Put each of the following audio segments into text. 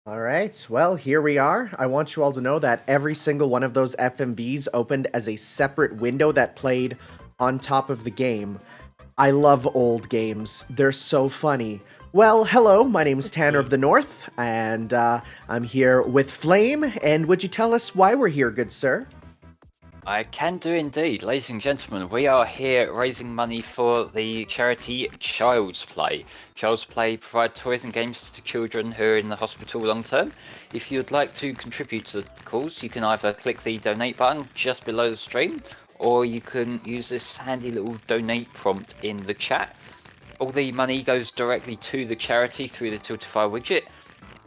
All right, well, here we are. I want you all to know that every single one of those FMVs opened as a separate window that played on top of the game. I love old games. They're so funny. Well, hello, my name is Tanner of the North, and I'm here with Flame, and would you tell us why we're here, good sir? I can do indeed, ladies and gentlemen. We are here raising money for the charity Child's Play. Child's Play provide toys and games to children who are in the hospital long term. If you'd like to contribute to the cause, you can either click the donate button just below the stream, or you can use this handy little donate prompt in the chat. All the money goes directly to the charity through the Tiltify widget.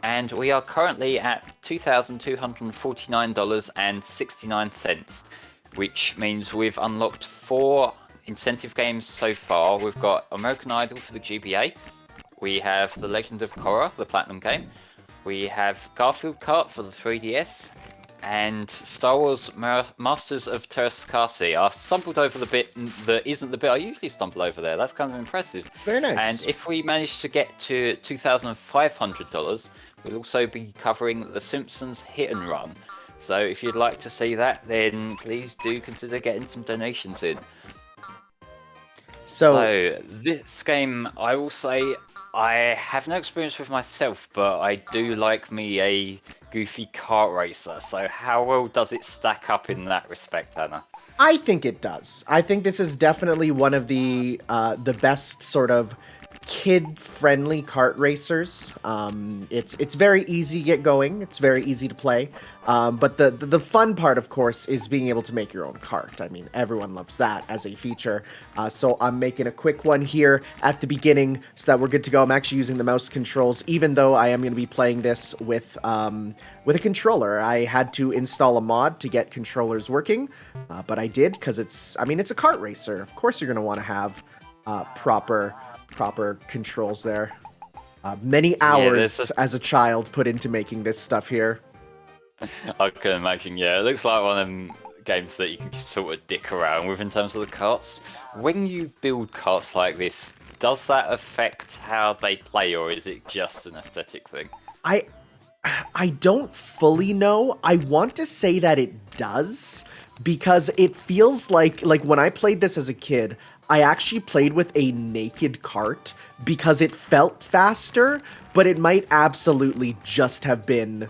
And we are currently at $2,249.69, which means we've unlocked 4 incentive games so far. We've got American Idol for the GBA, we have The Legend of Korra, the Platinum game, we have Garfield Kart for the 3DS, and Star Wars Masters of Terraskasi. I've stumbled over the bit that isn't the bit I usually stumble over there. That's kind of impressive. Very nice. And if we manage to get to $2,500, we'll also be covering The Simpsons Hit and Run. So if you'd like to see that, then please do consider getting some donations in. So this game, I will say, I have no experience with myself, but I do like me a goofy kart racer. So how well does it stack up in that respect, Anna? I think it does. I think this is definitely one of the best sort of kid-friendly kart racers. It's very easy to get going. It's very easy to play. But the fun part, of course, is being able to make your own kart. I mean, everyone loves that as a feature. So I'm making a quick one here at the beginning so that we're good to go. I'm actually using the mouse controls, even though I am going to be playing this with a controller. I had to install a mod to get controllers working, but I did because it's a kart racer. Of course, you're going to want to have proper controls there. Many hours as a child put into making this stuff here. I can imagine, yeah. It looks like one of them games that you can just sort of dick around with in terms of the karts. When you build karts like this, does that affect how they play, or is it just an aesthetic thing? I don't fully know. I want to say that it does, because it feels like when I played this as a kid, I actually played with a naked kart because it felt faster, but it might absolutely just have been,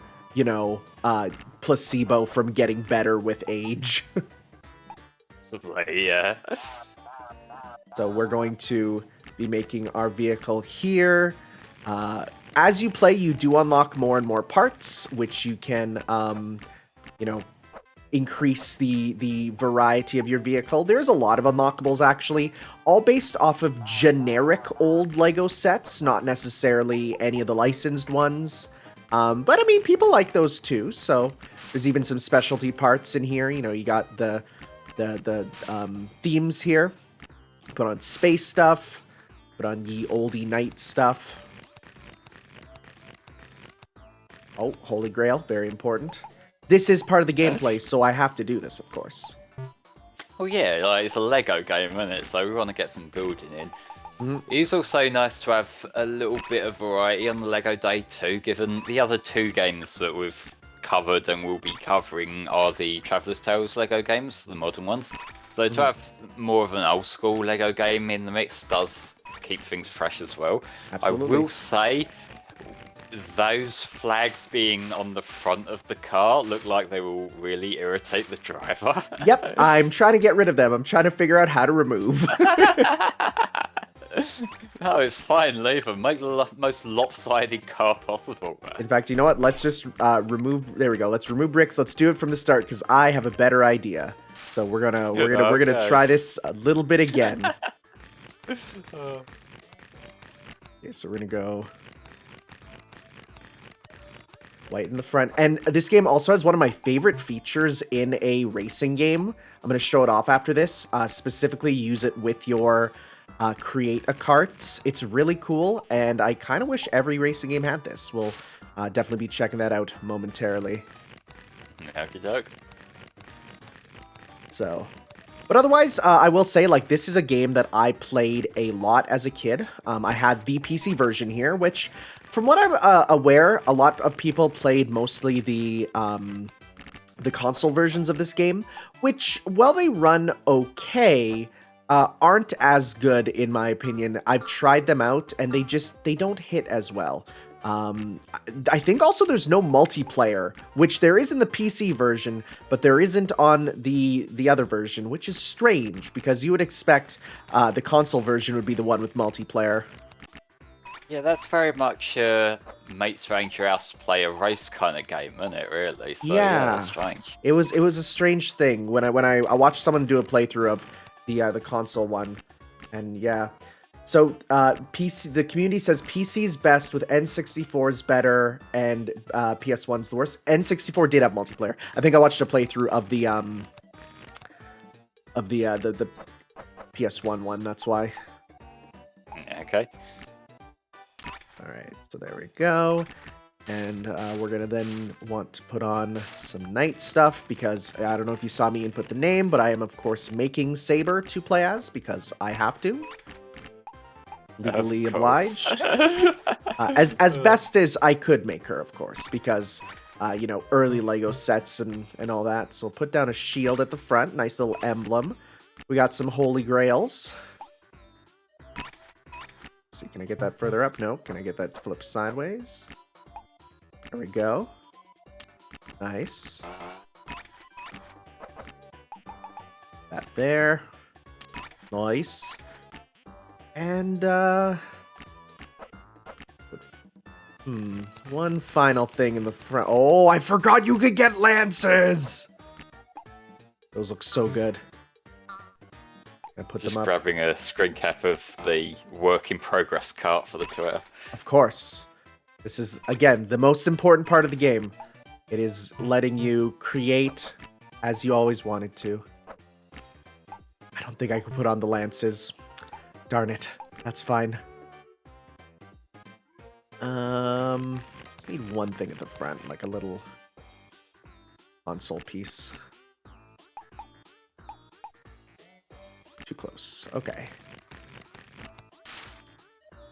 placebo from getting better with age. Yeah. So we're going to be making our vehicle here. As you play, you do unlock more and more parts, which you can, increase the variety of your vehicle. There's a lot of unlockables, actually, all based off of generic old Lego sets, not necessarily any of the licensed ones. But I mean, people like those too, so there's even some specialty parts in here. You got the themes here. Put on space stuff, put on ye oldie night stuff. Oh, Holy Grail, very important. this is part of the gameplay, so I have to do this, of course. Well, yeah, like it's a Lego game, isn't it? So we want to get some building in. It's also nice to have a little bit of variety on the Lego Day too, given the other two games that we've covered and will be covering are the Traveller's Tales Lego games, the modern ones. So to have more of an old school Lego game in the mix does keep things fresh as well. Absolutely. I will say those flags being on the front of the car look like they will really irritate the driver. Yep, I'm trying to get rid of them. I'm trying to figure out how to remove. No, it's fine, leave them. Make the most lopsided car possible. In fact, you know what? Let's just remove. There we go. Let's remove bricks. Let's do it from the start because I have a better idea. So we're gonna try this a little bit again. Okay, so we're gonna go white in the front. And this game also has one of my favorite features in a racing game. I'm going to show it off after this. Specifically, use it with your create a kart. It's really cool, and I kind of wish every racing game had this. We'll definitely be checking that out momentarily. Okie doke. So, but otherwise, I will say, like, this is a game that I played a lot as a kid. I had the PC version here, which, from what I'm aware, a lot of people played mostly the console versions of this game, which, while they run okay, aren't as good, in my opinion. I've tried them out, and they don't hit as well. I think also there's no multiplayer, which there is in the PC version, but there isn't on the other version, which is strange, because you would expect the console version would be the one with multiplayer. Yeah, that's very much mates around your house play a race kind of game, isn't it? Really? So, yeah, that's strange. It was a strange thing when I watched someone do a playthrough of the console one, and yeah. So PC, the community says PC's best with N64's better and PS1's the worst. N64 did have multiplayer. I think I watched a playthrough of the PS1 one. That's why. Okay. All right, so there we go. And we're going to then want to put on some night stuff because I don't know if you saw me input the name, but I am, of course, making Saber to play as because I have to. Legally obliged. As best as I could make her, of course, because, you know, early Lego sets and all that. So we'll put down a shield at the front. Nice little emblem. We got some holy grails. Let's see, can I get that further up? No. Can I get that flipped sideways? There we go. Nice. That there. Nice. And, one final thing in the front. Oh, I forgot you could get lances! Those look so good. I put Just them up. grabbing a screen cap of the work in progress cart for the Twitter. Of course. This is, again, the most important part of the game. It is letting you create as you always wanted to. I don't think I could put on the lances. Darn it. That's fine. Just need one thing at the front, like a little console piece. Too close. Okay.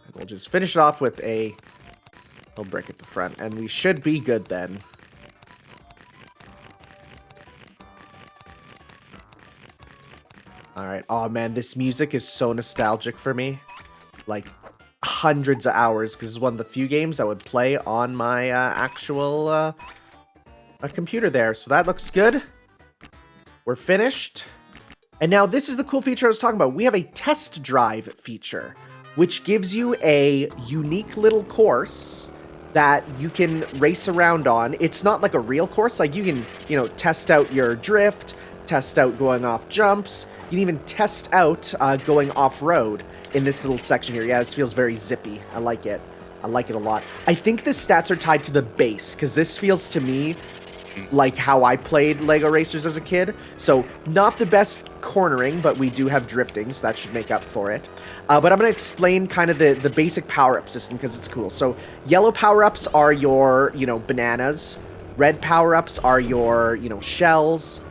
And we'll just finish it off with a little brick at the front, and we should be good then. Alright. Oh man, this music is so nostalgic for me. Like, hundreds of hours, because it's one of the few games I would play on my actual a computer there. So that looks good. We're finished. And now this is the cool feature I was talking about. We have a test drive feature, which gives you a unique little course that you can race around on. It's not like a real course. Like, you can, you know, test out your drift, test out going off jumps. You can even test out going off-road in this little section here. Yeah, this feels very zippy. I like it. I like it a lot. I think the stats are tied to the base, because this feels to me like how I played Lego Racers as a kid. So, not the best cornering, but we do have drifting, so that should make up for it. But I'm going to explain kind of the basic power-up system, because it's cool. So, yellow power-ups are your, you know, bananas. Red power-ups are your, shells.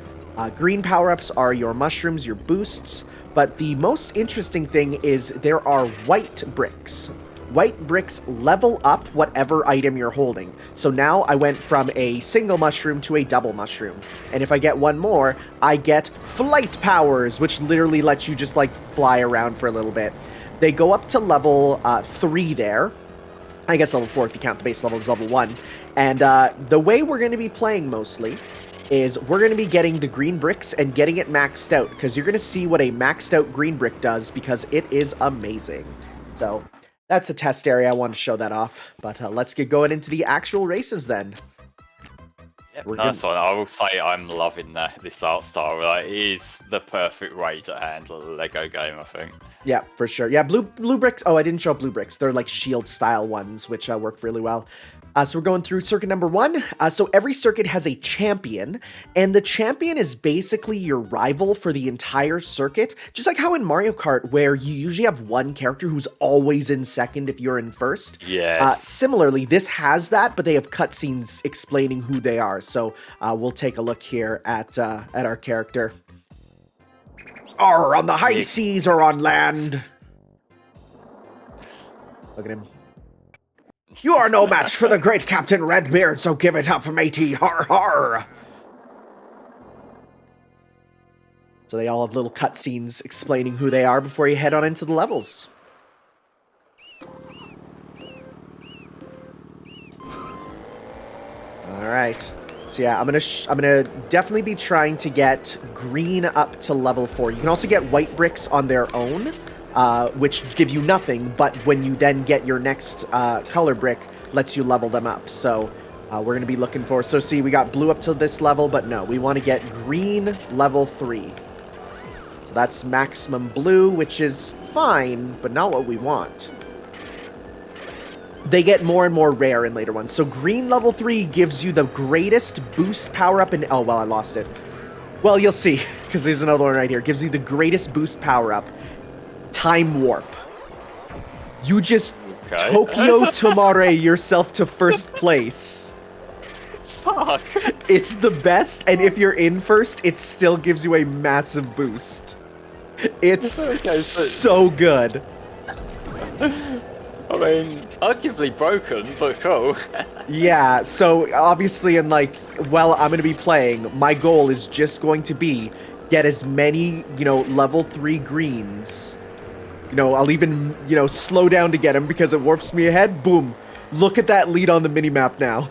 Green power-ups are your mushrooms, your boosts. But the most interesting thing is there are white bricks. White bricks level up whatever item you're holding. So now I went from a single mushroom to a double mushroom. And if I get one more, I get flight powers, which literally lets you just like fly around for a little bit. They go up to level 3 there. I guess level 4 if you count the base level is level 1. And the way we're going to be playing mostly is we're going to be getting the green bricks and getting it maxed out, because you're going to see what a maxed out green brick does, because it is amazing. So that's the test area. I wanted to show that off. But let's get going into the actual races then. Yep, nice one. I will say I'm loving this art style. Like, it is the perfect way to handle a Lego game, I think. Yeah, for sure. Yeah, blue bricks. Oh, I didn't show blue bricks. They're like shield style ones, which work really well. So we're going through circuit number 1. So every circuit has a champion, and the champion is basically your rival for the entire circuit. Just like how in Mario Kart, where you usually have one character who's always in second if you're in first. Yes. Similarly, this has that, but they have cutscenes explaining who they are. So we'll take a look here at our character. On the high seas or on land. Look at him. You are no match for the great Captain Redbeard, so give it up, matey. Har har. So they all have little cutscenes explaining who they are before you head on into the levels. All right. So yeah, I'm gonna definitely be trying to get green up to level 4. You can also get white bricks on their own, which give you nothing, but when you then get your next color brick, lets you level them up. So we're going to be looking for... So see, we got blue up to this level, but no, we want to get green level 3. So that's maximum blue, which is fine, but not what we want. They get more and more rare in later ones. So green level 3 gives you the greatest boost power-up in... Oh, well, I lost it. Well, you'll see, because there's another one right here. Gives you the greatest boost power-up. Time warp. You just Tokyo Tomare yourself to first place. Fuck. It's the best, and if you're in first, it still gives you a massive boost. It's so good. I mean, arguably broken, but cool. Yeah, so obviously I'm going to be playing, my goal is just going to be get as many, level 3 greens. I'll even, slow down to get him because it warps me ahead. Boom. Look at that lead on the minimap now.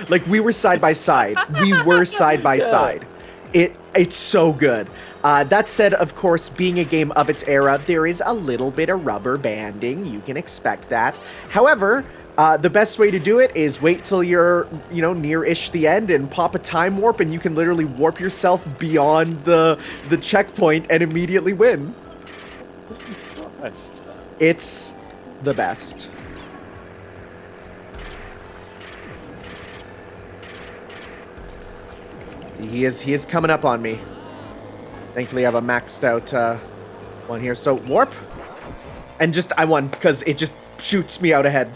Like, we were side by side. We were side by side. It's so good. That said, of course, being a game of its era, there is a little bit of rubber banding. You can expect that. However, the best way to do it is wait till you're, near-ish the end and pop a time warp, and you can literally warp yourself beyond the checkpoint and immediately win. It's the best. He is coming up on me. Thankfully, I have a maxed out one here. So, warp. And I won, because it just shoots me out ahead.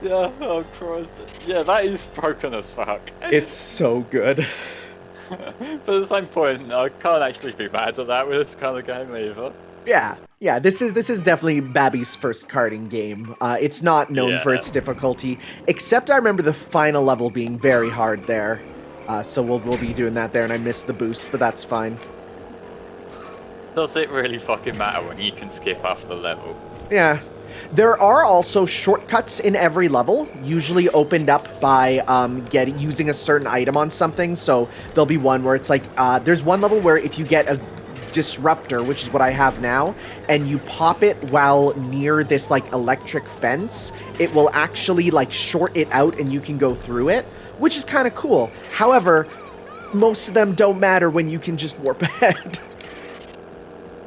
Yeah, oh Christ. Yeah, that is broken as fuck. It's so good. But at the same point, I can't actually be mad at that with this kind of game either. Yeah, this is definitely Babby's first karting game. It's not known for its difficulty, except I remember the final level being very hard there. So we'll be doing that there, and I missed the boost, but that's fine. Does it really fucking matter when you can skip off the level? Yeah. There are also shortcuts in every level, usually opened up by using a certain item on something. So there'll be one where it's like, there's one level where if you get a disruptor, which is what I have now, and you pop it while near this electric fence, it will actually short it out and you can go through it, which is kind of cool. However, most of them don't matter when you can just warp ahead.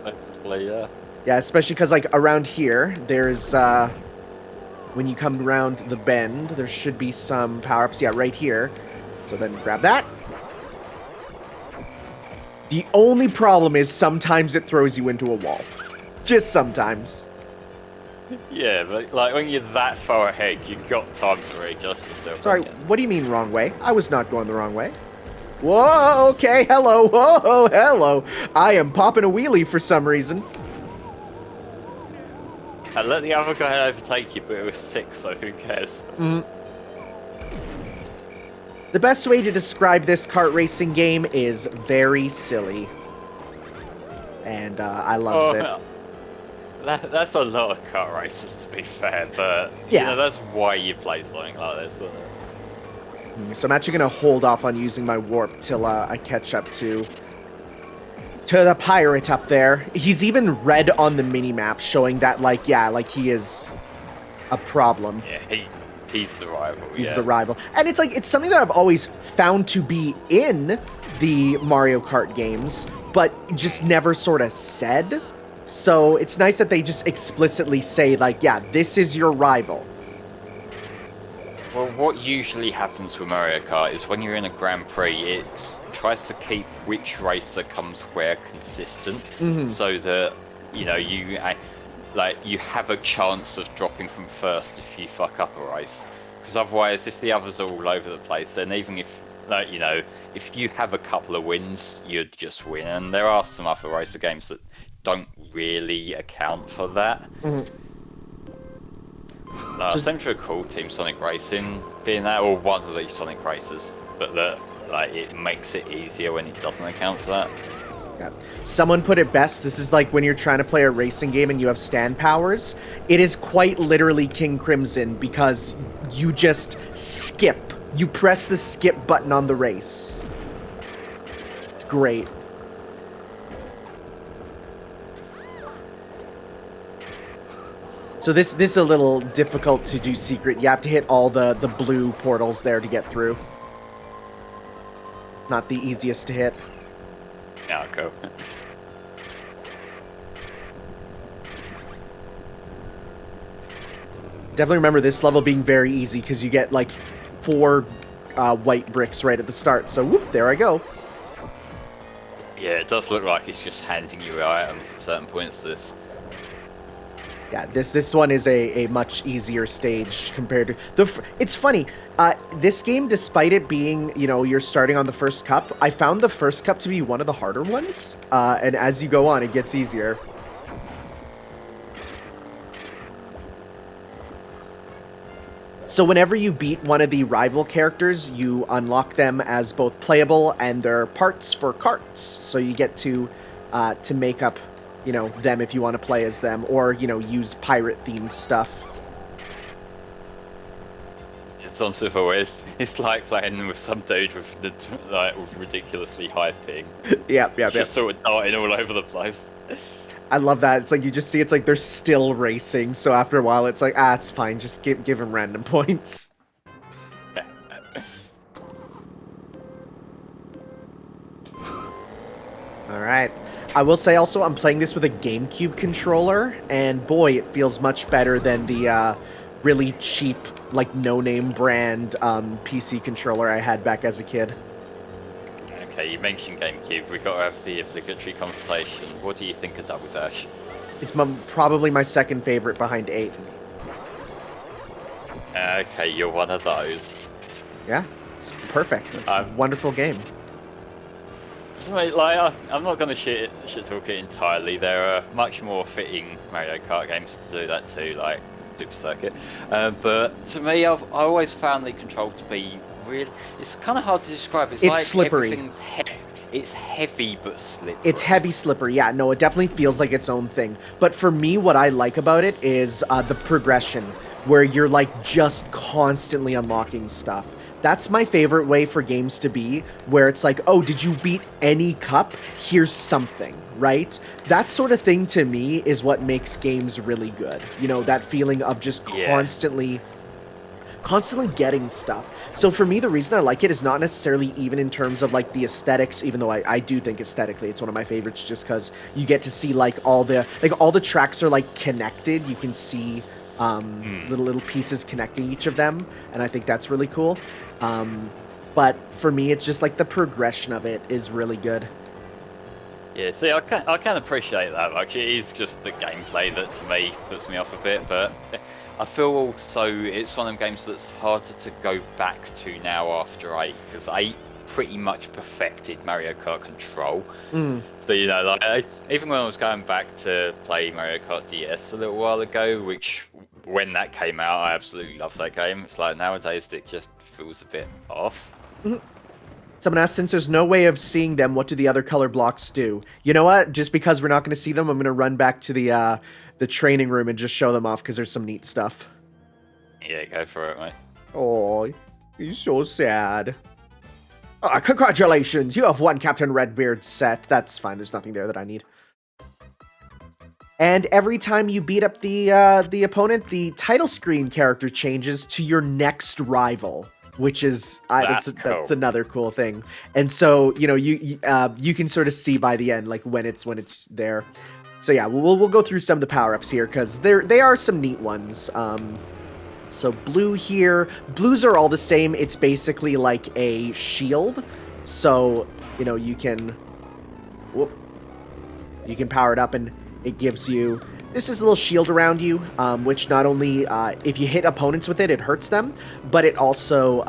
Basically, yeah. Yeah, especially because around here, there's when you come around the bend, there should be some power-ups. Yeah, right here. So then grab that. The only problem is sometimes it throws you into a wall. Just sometimes. Yeah, but like when you're that far ahead, you've got time to readjust yourself. Sorry, haven't you? what do you mean wrong way? I was not going the wrong way. Whoa, okay, hello, whoa, hello. I am popping a wheelie for some reason. I let the other guy overtake you, but it was 6, so who cares? The best way to describe this kart racing game is very silly. And I loves it. That's a lot of kart races, to be fair, but Yeah. you know, that's why you play something like this, isn't it? So I'm actually going to hold off on using my warp till I catch up to the pirate up there. He's even red on the minimap, showing that, like, yeah, like he is a problem. Yeah, he's the rival. He's the rival. And it's like, it's something that I've always found to be in the Mario Kart games, but just never sort of said. So it's nice that they just explicitly say, like, yeah, this is your rival. Well, what usually happens with Mario Kart is when you're in a Grand Prix, it tries to keep which racer comes where consistent, so that you know you have a chance of dropping from first if you fuck up a race. Because otherwise, if the others are all over the place, then even if if you have a couple of wins, you'd just win. And there are some other racer games that don't really account for that. Same for a cool Team Sonic Racing being that, or one of these Sonic races, but that it makes it easier when it doesn't account for that. Yeah. Someone put it best. This is like when you're trying to play a racing game and you have stand powers. It is quite literally King Crimson because you just skip. You press the skip button on the race. It's great. So this is a little difficult to do secret. You have to hit all the blue portals there to get through. Not the easiest to hit. Yeah, go. Definitely remember this level being very easy because you get like 4 white bricks right at the start. So whoop, there I go. Yeah, it does look like it's just handing you items at certain points. Yeah, this one is a much easier stage compared to it's funny. This game, despite it being, you know, you're starting on the first cup, I found the first cup to be one of the harder ones. And as you go on, it gets easier. So whenever you beat one of the rival characters, you unlock them as both playable and their parts for carts. So you get to make up, you know, them if you want to play as them, or, you know, use pirate-themed stuff. It's on super weird. It's like playing with some dude with with ridiculously high ping. Yep. Just sort of darting all over the place. I love that. It's like you just see it's like they're still racing, so after a while it's like, it's fine, just give him random points. Alright. I will say also, I'm playing this with a GameCube controller, and boy, it feels much better than the really cheap, like, no-name brand PC controller I had back as a kid. Okay, you mentioned GameCube. We've got to have the obligatory conversation. What do you think of Double Dash? It's probably my second favorite behind 8. Okay, you're one of those. Yeah, it's perfect. It's a wonderful game. So, like, I'm not going to shit talk it entirely. There are much more fitting Mario Kart games to do that too, like Super Circuit. But to me, I always found the control to be real. It's kind of hard to describe. It's like slippery. Everything's heavy. It's heavy but slippery. It's heavy, slippery. Yeah, no, it definitely feels like its own thing. But for me, what I like about it is the progression, where you're like just constantly unlocking stuff. That's my favorite way for games to be, where it's like, oh, did you beat any cup? Here's something, right? That sort of thing to me is what makes games really good. You know, that feeling of just constantly getting stuff. So for me, the reason I like it is not necessarily even in terms of like the aesthetics, even though I do think aesthetically it's one of my favorites, just because you get to see like all the tracks are like connected. You can see little pieces connecting each of them, and I think that's really cool. But for me, it's just like the progression of it is really good. Yeah, see, I can appreciate that. Like, it is just the gameplay that to me puts me off a bit, but I feel also it's one of them games that's harder to go back to now after 8, because 8 pretty much perfected Mario Kart Control. So, you know, like, even when I was going back to play Mario Kart DS a little while ago, which when that came out, I absolutely loved that game. It's like nowadays it just feels a bit off. Someone asked, since there's no way of seeing them, what do the other color blocks do? You know what? Just because we're not going to see them, I'm going to run back to the training room and just show them off because there's some neat stuff. Yeah, go for it, mate. Oh, he's so sad. Congratulations, you have won Captain Redbeard's set. That's fine, there's nothing there that I need. And every time you beat up the opponent, the title screen character changes to your next rival, which is that's another cool thing. And so, you know, you can sort of see by the end, like when it's there. So yeah, we'll go through some of the power-ups here because they are some neat ones. So blue here, blues are all the same. It's basically like a shield. So, you know, you can power it up and it gives you, this is a little shield around you, which not only, if you hit opponents with it, it hurts them, but it also,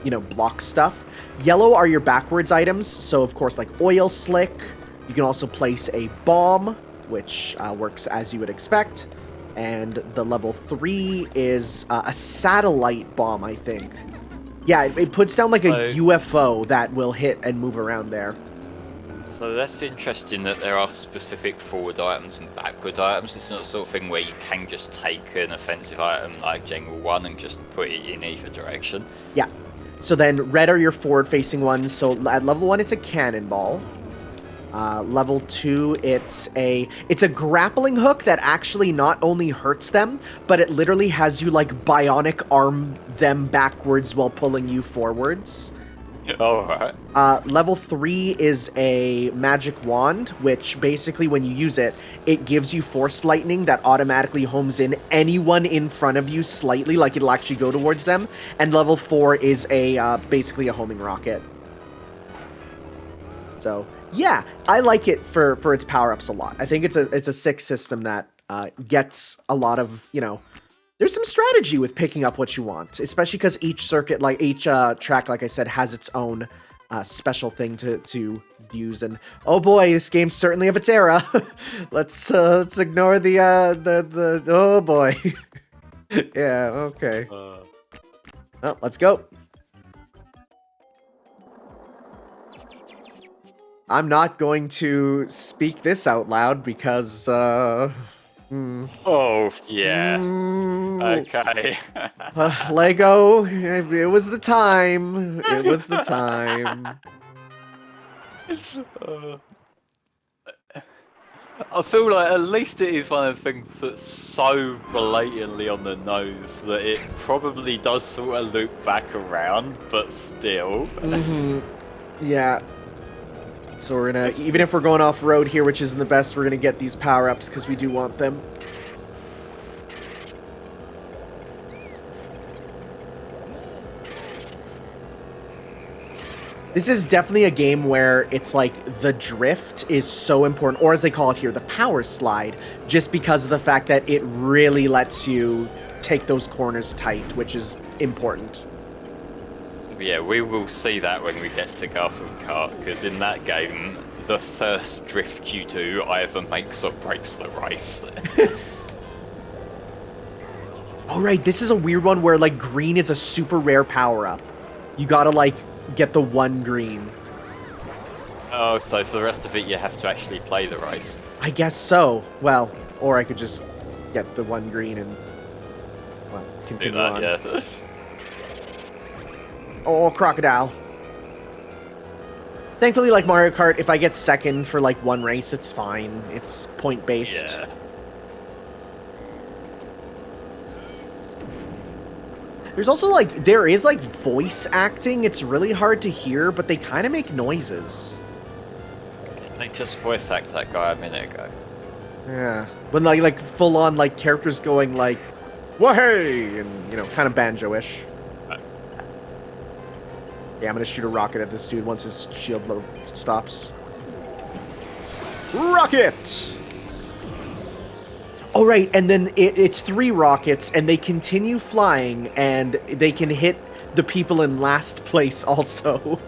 you know, blocks stuff. Yellow are your backwards items, so of course, like oil slick. You can also place a bomb, which works as you would expect. And the level 3 is a satellite bomb, I think. Yeah, it puts down like a UFO that will hit and move around there. So that's interesting that there are specific forward items and backward items. It's not the sort of thing where you can just take an offensive item like General 1 and just put it in either direction. Yeah. So then red are your forward-facing ones. So at level 1, it's a cannonball. Level 2, it's a grappling hook that actually not only hurts them, but it literally has you like bionic arm them backwards while pulling you forwards. Alright. Level 3 is a magic wand, which basically when you use it, it gives you force lightning that automatically homes in anyone in front of you slightly, like it'll actually go towards them. And level 4 is basically a homing rocket. So yeah, I like it for its power-ups a lot. I think it's a sick system that gets a lot of, you know, there's some strategy with picking up what you want, especially because each circuit, like each track, like I said, has its own special thing to use. And oh boy, this game's certainly of its era. let's ignore the oh boy. Yeah, okay. Well, let's go. I'm not going to speak this out loud because, Oh, yeah. Okay. Lego, it was the time. It was the time. I feel like at least it is one of the things that's so blatantly on the nose that it probably does sort of loop back around, but still. Yeah. So we're gonna, even if we're going off-road here, which isn't the best, we're gonna get these power-ups because we do want them. This is definitely a game where it's like the drift is so important, or as they call it here, the power slide, just because of the fact that it really lets you take those corners tight, which is important. Yeah, we will see that when we get to Garfield Kart, because in that game, the first drift you do either makes or breaks the race. Alright, this is a weird one where, like, green is a super rare power-up. You gotta, like, get the one green. Oh, so for the rest of it, you have to actually play the race. I guess so. Well, or I could just get the one green and, well, continue on. Yeah. Oh, crocodile. Thankfully, like Mario Kart, if I get second for, like, one race, it's fine. It's point-based. Yeah. There's also, like, there is, like, voice acting. It's really hard to hear, but they kind of make noises. They just voice act that guy a minute ago. Yeah. When, like full-on, like, characters going, like, wah-hey! And, you know, kind of banjo-ish. Yeah, I'm gonna shoot a rocket at this dude once his shield load stops. Rocket! Oh, right, and then it's 3 rockets, and they continue flying, and they can hit the people in last place also.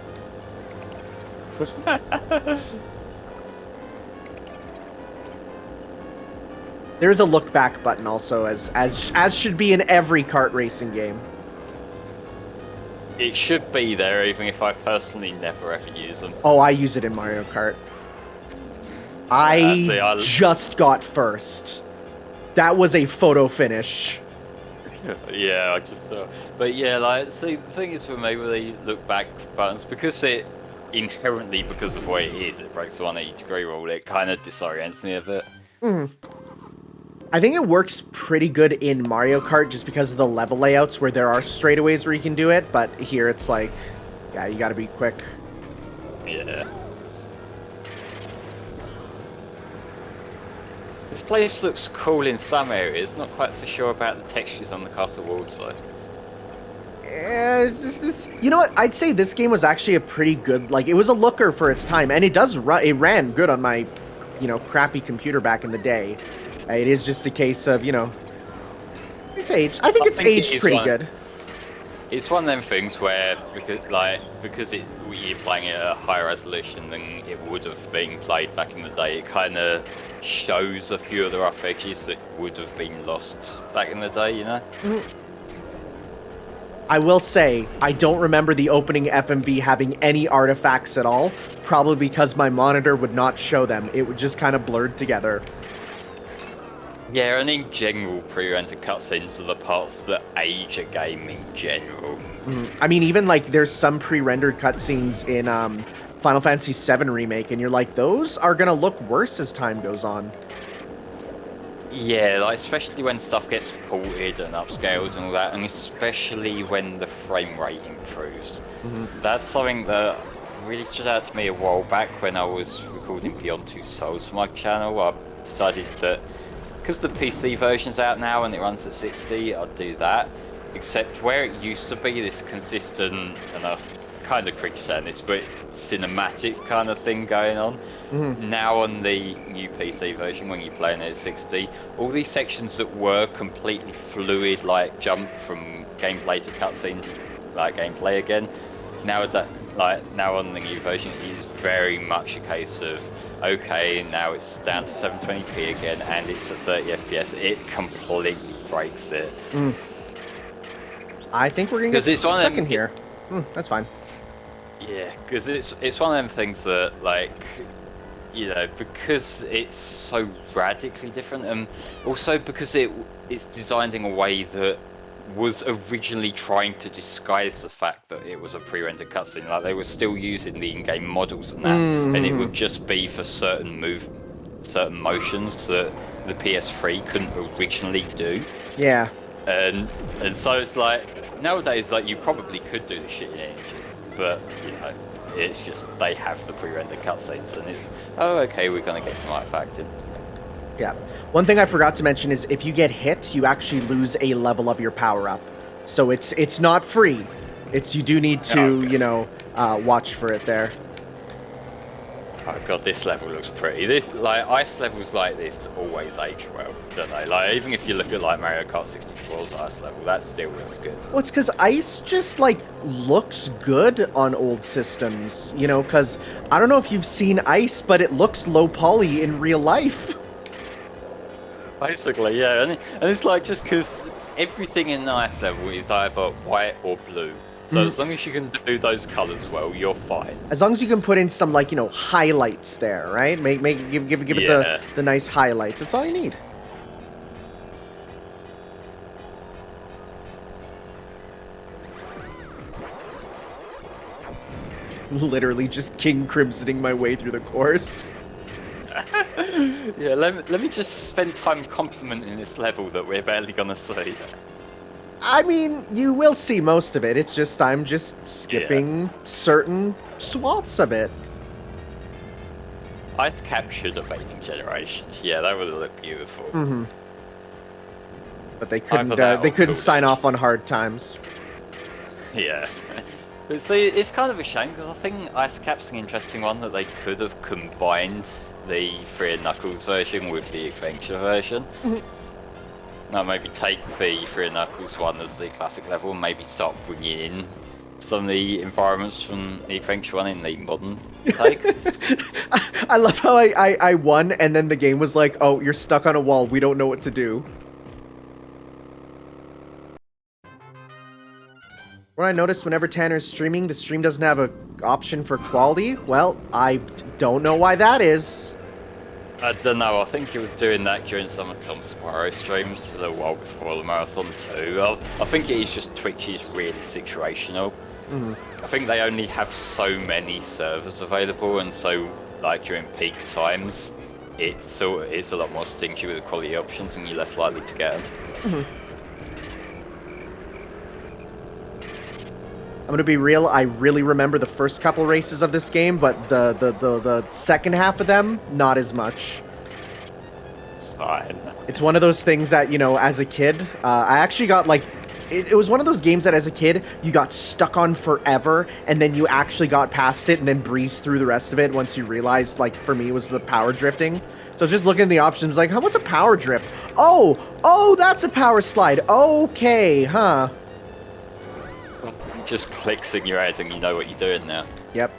There's a look back button also, as should be in every kart racing game. It should be there, even if I personally never ever use them. Oh, I use it in Mario Kart. I just got first. That was a photo finish. Yeah, I just thought. But yeah, like, see, the thing is for me with the look back buttons, because it inherently, because of the way it is, it breaks the 180-degree rule, it kind of disorients me a bit. I think it works pretty good in Mario Kart just because of the level layouts where there are straightaways where you can do it, but here it's like, yeah, you gotta be quick. Yeah. This place looks cool in some areas, not quite so sure about the textures on the castle walls though. Yeah, you know what? I'd say this game was actually a pretty good, like, it was a looker for its time, and it ran good on my, crappy computer back in the day. It is just a case of, it's aged. I think it's aged pretty good. It's one of them things where, because you're playing it at a higher resolution than it would have been played back in the day, it kind of shows a few of the rough edges that would have been lost back in the day, you know? I will say, I don't remember the opening FMV having any artifacts at all, probably because my monitor would not show them. It would just kind of blurred together. Yeah, and in general, pre-rendered cutscenes are the parts that age a game in general. I mean, even, like, there's some pre-rendered cutscenes in Final Fantasy VII Remake, and you're like, those are gonna look worse as time goes on. Yeah, like, especially when stuff gets ported and upscaled and all that, and especially when the frame rate improves. That's something that really stood out to me a while back when I was recording Beyond Two Souls for my channel. I decided that because the PC version's out now and it runs at 60, I'd do that. Except where it used to be this consistent, and I kind of criticise this, but cinematic kind of thing going on. Now on the new PC version, when you're playing it at 60, all these sections that were completely fluid, like jump from gameplay to cutscene to like gameplay again, now on the new version, it is very much a case of, okay, now it's down to 720p again, and it's at 30 FPS. It completely breaks it. I think we're gonna get stuck in here. That's fine. Yeah, because it's one of them things that, like, because it's so radically different, and also because it's designed in a way that was originally trying to disguise the fact that it was a pre-rendered cutscene. Like, they were still using the in-game models and that, and it would just be for certain motions that the PS3 couldn't originally do. Yeah. And so it's like, nowadays, like, you probably could do the shit in engine, but it's just they have the pre-rendered cutscenes, and it's, oh, okay, we're gonna get some artifact in. Yeah. One thing I forgot to mention is if you get hit, you actually lose a level of your power-up. So it's not free. You do need to, watch for it there. Oh god, this level looks pretty. Ice levels like this always age well, don't they? Like, even if you look at, like, Mario Kart 64's ice level, that still looks good. Well, it's because ice just, like, looks good on old systems, because I don't know if you've seen ice, but it looks low poly in real life. Basically, yeah, and it's like, just because everything in the ice level is either white or blue. So as long as you can do those colors well, you're fine. As long as you can put in some, like, highlights there, right? Give it the nice highlights. That's all you need. Literally just King Crimsoning my way through the course. Yeah, let me just spend time complimenting this level that we're barely gonna see. I mean, you will see most of it. It's just I'm just skipping certain swaths of it. Ice Cap should have been in Generations. Yeah, that would have looked beautiful. But they couldn't. They couldn't sign off on hard times. Yeah. But see, it's kind of a shame because I think Ice Cap's an interesting one that they could have combined the 3 and Knuckles version with the adventure version. Now maybe take the 3 and Knuckles one as the classic level and maybe start bringing in some of the environments from the adventure one in the modern take. I love how I won and then the game was like, oh, you're stuck on a wall, we don't know what to do. What I noticed whenever Tanner's streaming, the stream doesn't have a option for quality. Well, I don't know why that is. I don't know, I think he was doing that during some of Tom Sparrow streams a little while before the marathon too. I think it is just Twitch is really situational. I think they only have so many servers available, and so like during peak times, it's a lot more stingy with the quality options and you're less likely to get them. I'm gonna be real, I really remember the first couple races of this game, but the second half of them, not as much. It's fine. It's one of those things that, you know, as a kid, I actually got like, it was one of those games that as a kid, you got stuck on forever, and then you actually got past it and then breezed through the rest of it once you realized, like, for me, it was the power drifting. So just looking at the options, like, what's a power drift? Oh, that's a power slide. Okay, huh. It just clicks in your head and you know what you're doing now. Yep.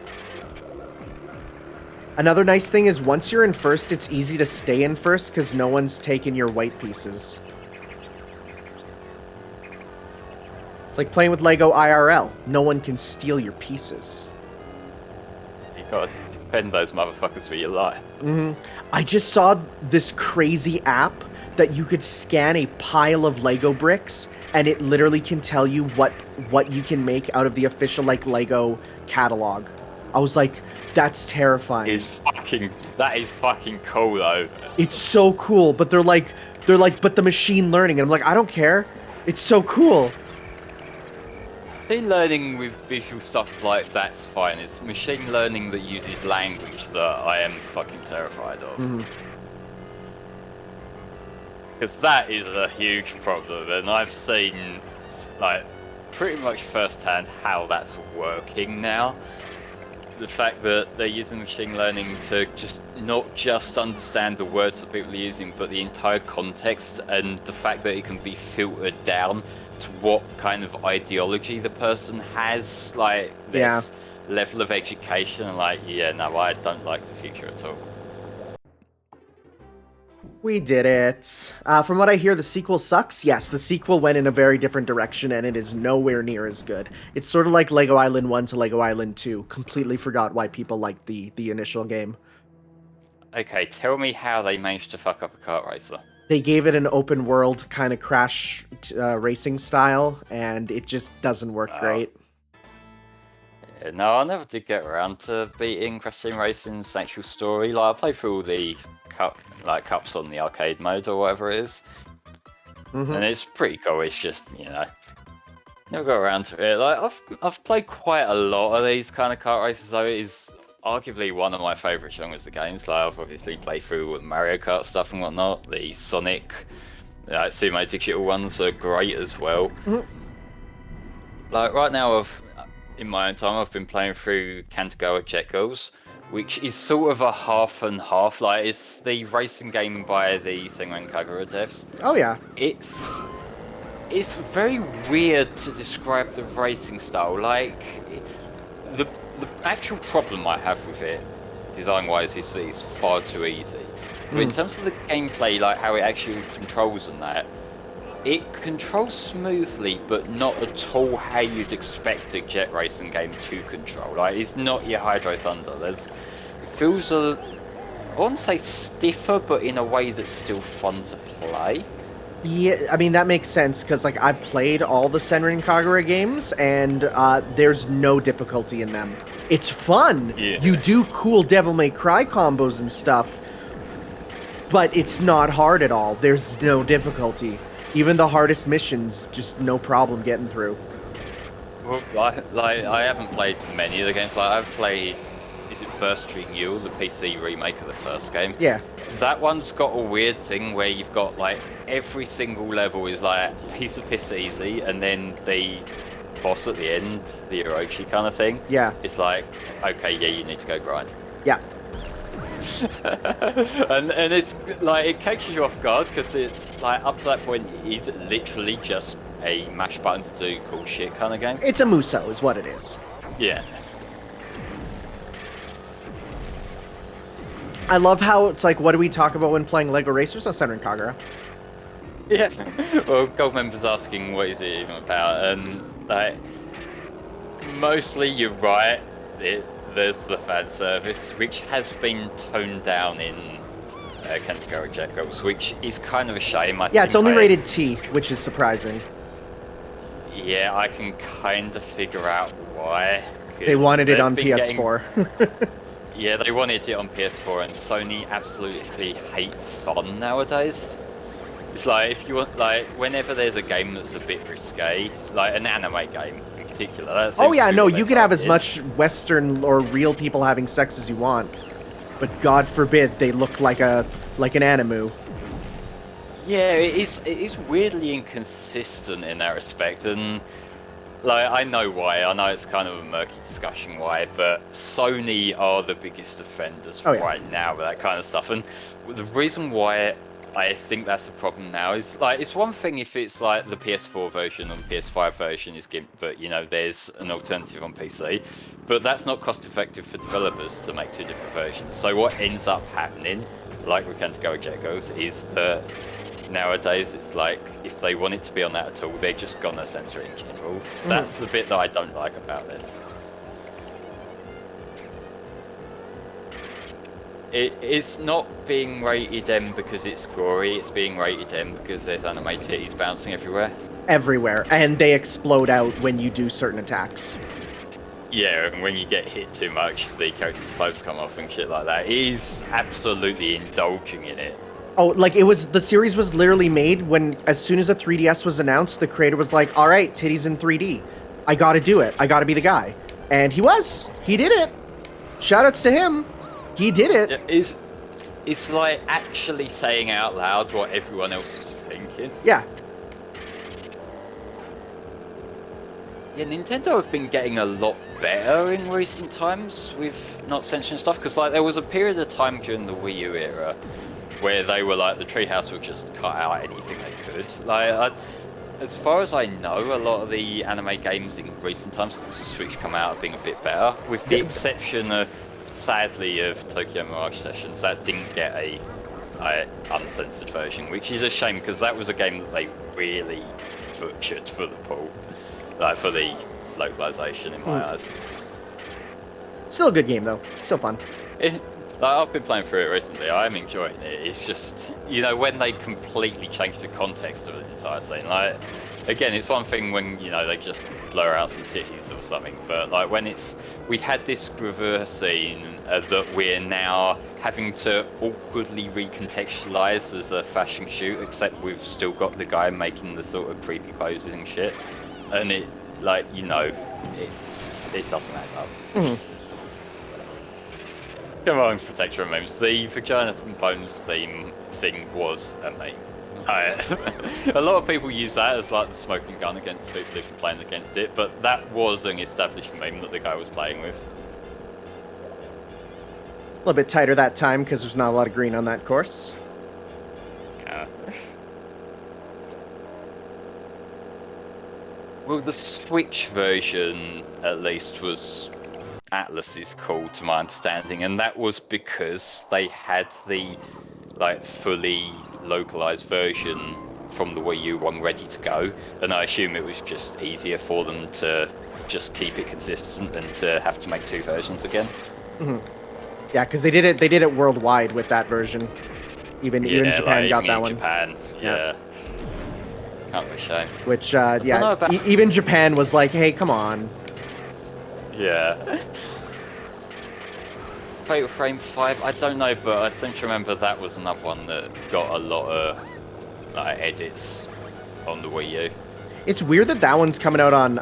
Another nice thing is once you're in first, it's easy to stay in first because no one's taken your white pieces. It's like playing with Lego IRL. No one can steal your pieces. You gotta defend those motherfuckers for your life. I just saw this crazy app that you could scan a pile of Lego bricks and it literally can tell you what you can make out of the official like Lego catalog. I was like, that's terrifying. That is fucking cool though. It's so cool, but they're like, but the machine learning, and I'm like, I don't care. It's so cool. Machine learning with visual stuff like that's fine. It's machine learning that uses language that I am fucking terrified of. Because that is a huge problem, and I've seen, like, pretty much firsthand how that's working now. The fact that they're using machine learning to not just understand the words that people are using, but the entire context, and the fact that it can be filtered down to what kind of ideology the person has, like this level of education, and like, yeah, no, I don't like the future at all. We did it. From what I hear, the sequel sucks. Yes, the sequel went in a very different direction, and it is nowhere near as good. It's sort of like Lego Island 1 to Lego Island 2. Completely forgot why people liked the initial game. Okay, tell me how they managed to fuck up a kart racer. They gave it an open world kind of crash racing style, and it just doesn't work great. Yeah, no, I never did get around to beating Crash Team Racing's actual story. Like, I played through all the cups on the arcade mode or whatever it is. And it's pretty cool. It's just, you know, never got around to it. Like, I've played quite a lot of these kind of kart races, though. It is arguably one of my favourite genres of games. Like, I've obviously played through all the Mario Kart stuff and whatnot. The Sonic, Sumo Digital ones are great as well. Like, right now, in my own time, I've been playing through Kanagawa Jet Girls, which is sort of a half and half. Like, it's the racing game by the Senran Kagura devs. Oh yeah. It's very weird to describe the racing style. Like, the actual problem I have with it, design-wise, is that it's far too easy. But in terms of the gameplay, like how it actually controls and that, it controls smoothly, but not at all how you'd expect a jet racing game to control. Like, it's not your Hydro Thunder. It feels I wouldn't say stiffer, but in a way that's still fun to play. Yeah, I mean, that makes sense, because, like, I've played all the Senran Kagura games, and there's no difficulty in them. It's fun! Yeah. You do cool Devil May Cry combos and stuff, but it's not hard at all. There's no difficulty. Even the hardest missions, just no problem getting through. Well, I haven't played many of the games. Like, I've played, is it Burst Renewal, the PC remake of the first game? Yeah. That one's got a weird thing where you've got, like, every single level is, like, piece of piss easy, and then the boss at the end, the Orochi kind of thing. Yeah. It's like, okay, yeah, you need to go grind. Yeah. and it's like it catches you off guard because it's like up to that point it's literally just a mash buttons to do cool shit kind of game. It's a Muso, is what it is. Yeah. I love how it's like, what do we talk about when playing Lego Racers? Oh, Senran Kagura. Yeah. Well, Gold member's asking what is it even about, and like mostly you're right. There's the fan service, which has been toned down in Kentucky Jackals, which is kind of a shame. Yeah, it's only rated T, which is surprising. Yeah, I can kind of figure out why. They wanted it on PS4. Yeah, they wanted it on PS4, and Sony absolutely hate fun nowadays. It's like, if you want, like, whenever there's a game that's a bit risque, like an anime game in particular. That oh yeah, no, you can have as much Western or real people having sex as you want, but God forbid they look like an animu. Yeah, it is weirdly inconsistent in that respect, and like I know why. I know it's kind of a murky discussion why, but Sony are the biggest offenders right now with that kind of stuff, and the reason why I think that's a problem now is like it's one thing if it's like the PS4 version and the PS5 version is GIMP, but you know there's an alternative on PC, but that's not cost effective for developers to make two different versions. So what ends up happening, like with Kentucky Jackals, is that nowadays it's like if they want it to be on that at all, they're just gonna censor it in general. That's the bit that I don't like about this. It's not being rated M because it's gory, it's being rated M because there's anime titties bouncing everywhere. Everywhere, and they explode out when you do certain attacks. Yeah, and when you get hit too much, the character's clothes come off and shit like that. It is absolutely indulging in it. Oh, like the series was literally made when, as soon as the 3DS was announced, the creator was like, all right, titties in 3D. I gotta do it. I gotta be the guy. And he did it. Shoutouts to him. He did it. It's like actually saying out loud what everyone else was thinking. Yeah. Yeah, Nintendo have been getting a lot better in recent times with not censoring stuff, because like there was a period of time during the Wii U era where they were like the Treehouse would just cut out anything they could. Like, as far as I know, a lot of the anime games in recent times since the Switch come out have been a bit better, with the exception of, sadly, of Tokyo Mirage Sessions. That didn't get a uncensored version, which is a shame because that was a game that they really butchered for the port, like for the localization in my eyes. Still a good game though. Still fun. I've been playing through it recently. I'm enjoying it. It's just, you know, when they completely change the context of the entire scene. Like, again, it's one thing when, you know, they just blur out some titties or something. But, like, when we had this Gravure scene that we're now having to awkwardly recontextualize as a fashion shoot, except we've still got the guy making the sort of creepy poses and shit. And it, like, you know, it doesn't add up. Mm-hmm. Come on, Protector of Memes. The Vagina and Bones thing was a meme. A lot of people use that as like the smoking gun against people who complain against it, but that was an established meme that the guy was playing with. A little bit tighter that time because there's not a lot of green on that course. Yeah. Well, the Switch version, at least, was Atlas's call to my understanding, and that was because they had the like fully localized version from the Wii U one ready to go, and I assume it was just easier for them to just keep it consistent than to have to make two versions again. Mm-hmm. Yeah, because they did it worldwide with that version. Even Japan like, got that one. Japan, yeah. Can't be a shame. Which even Japan was like, hey, come on. Yeah. Fatal Frame 5, I don't know, but I seem to remember that was another one that got a lot of edits on the Wii U. It's weird that one's coming out on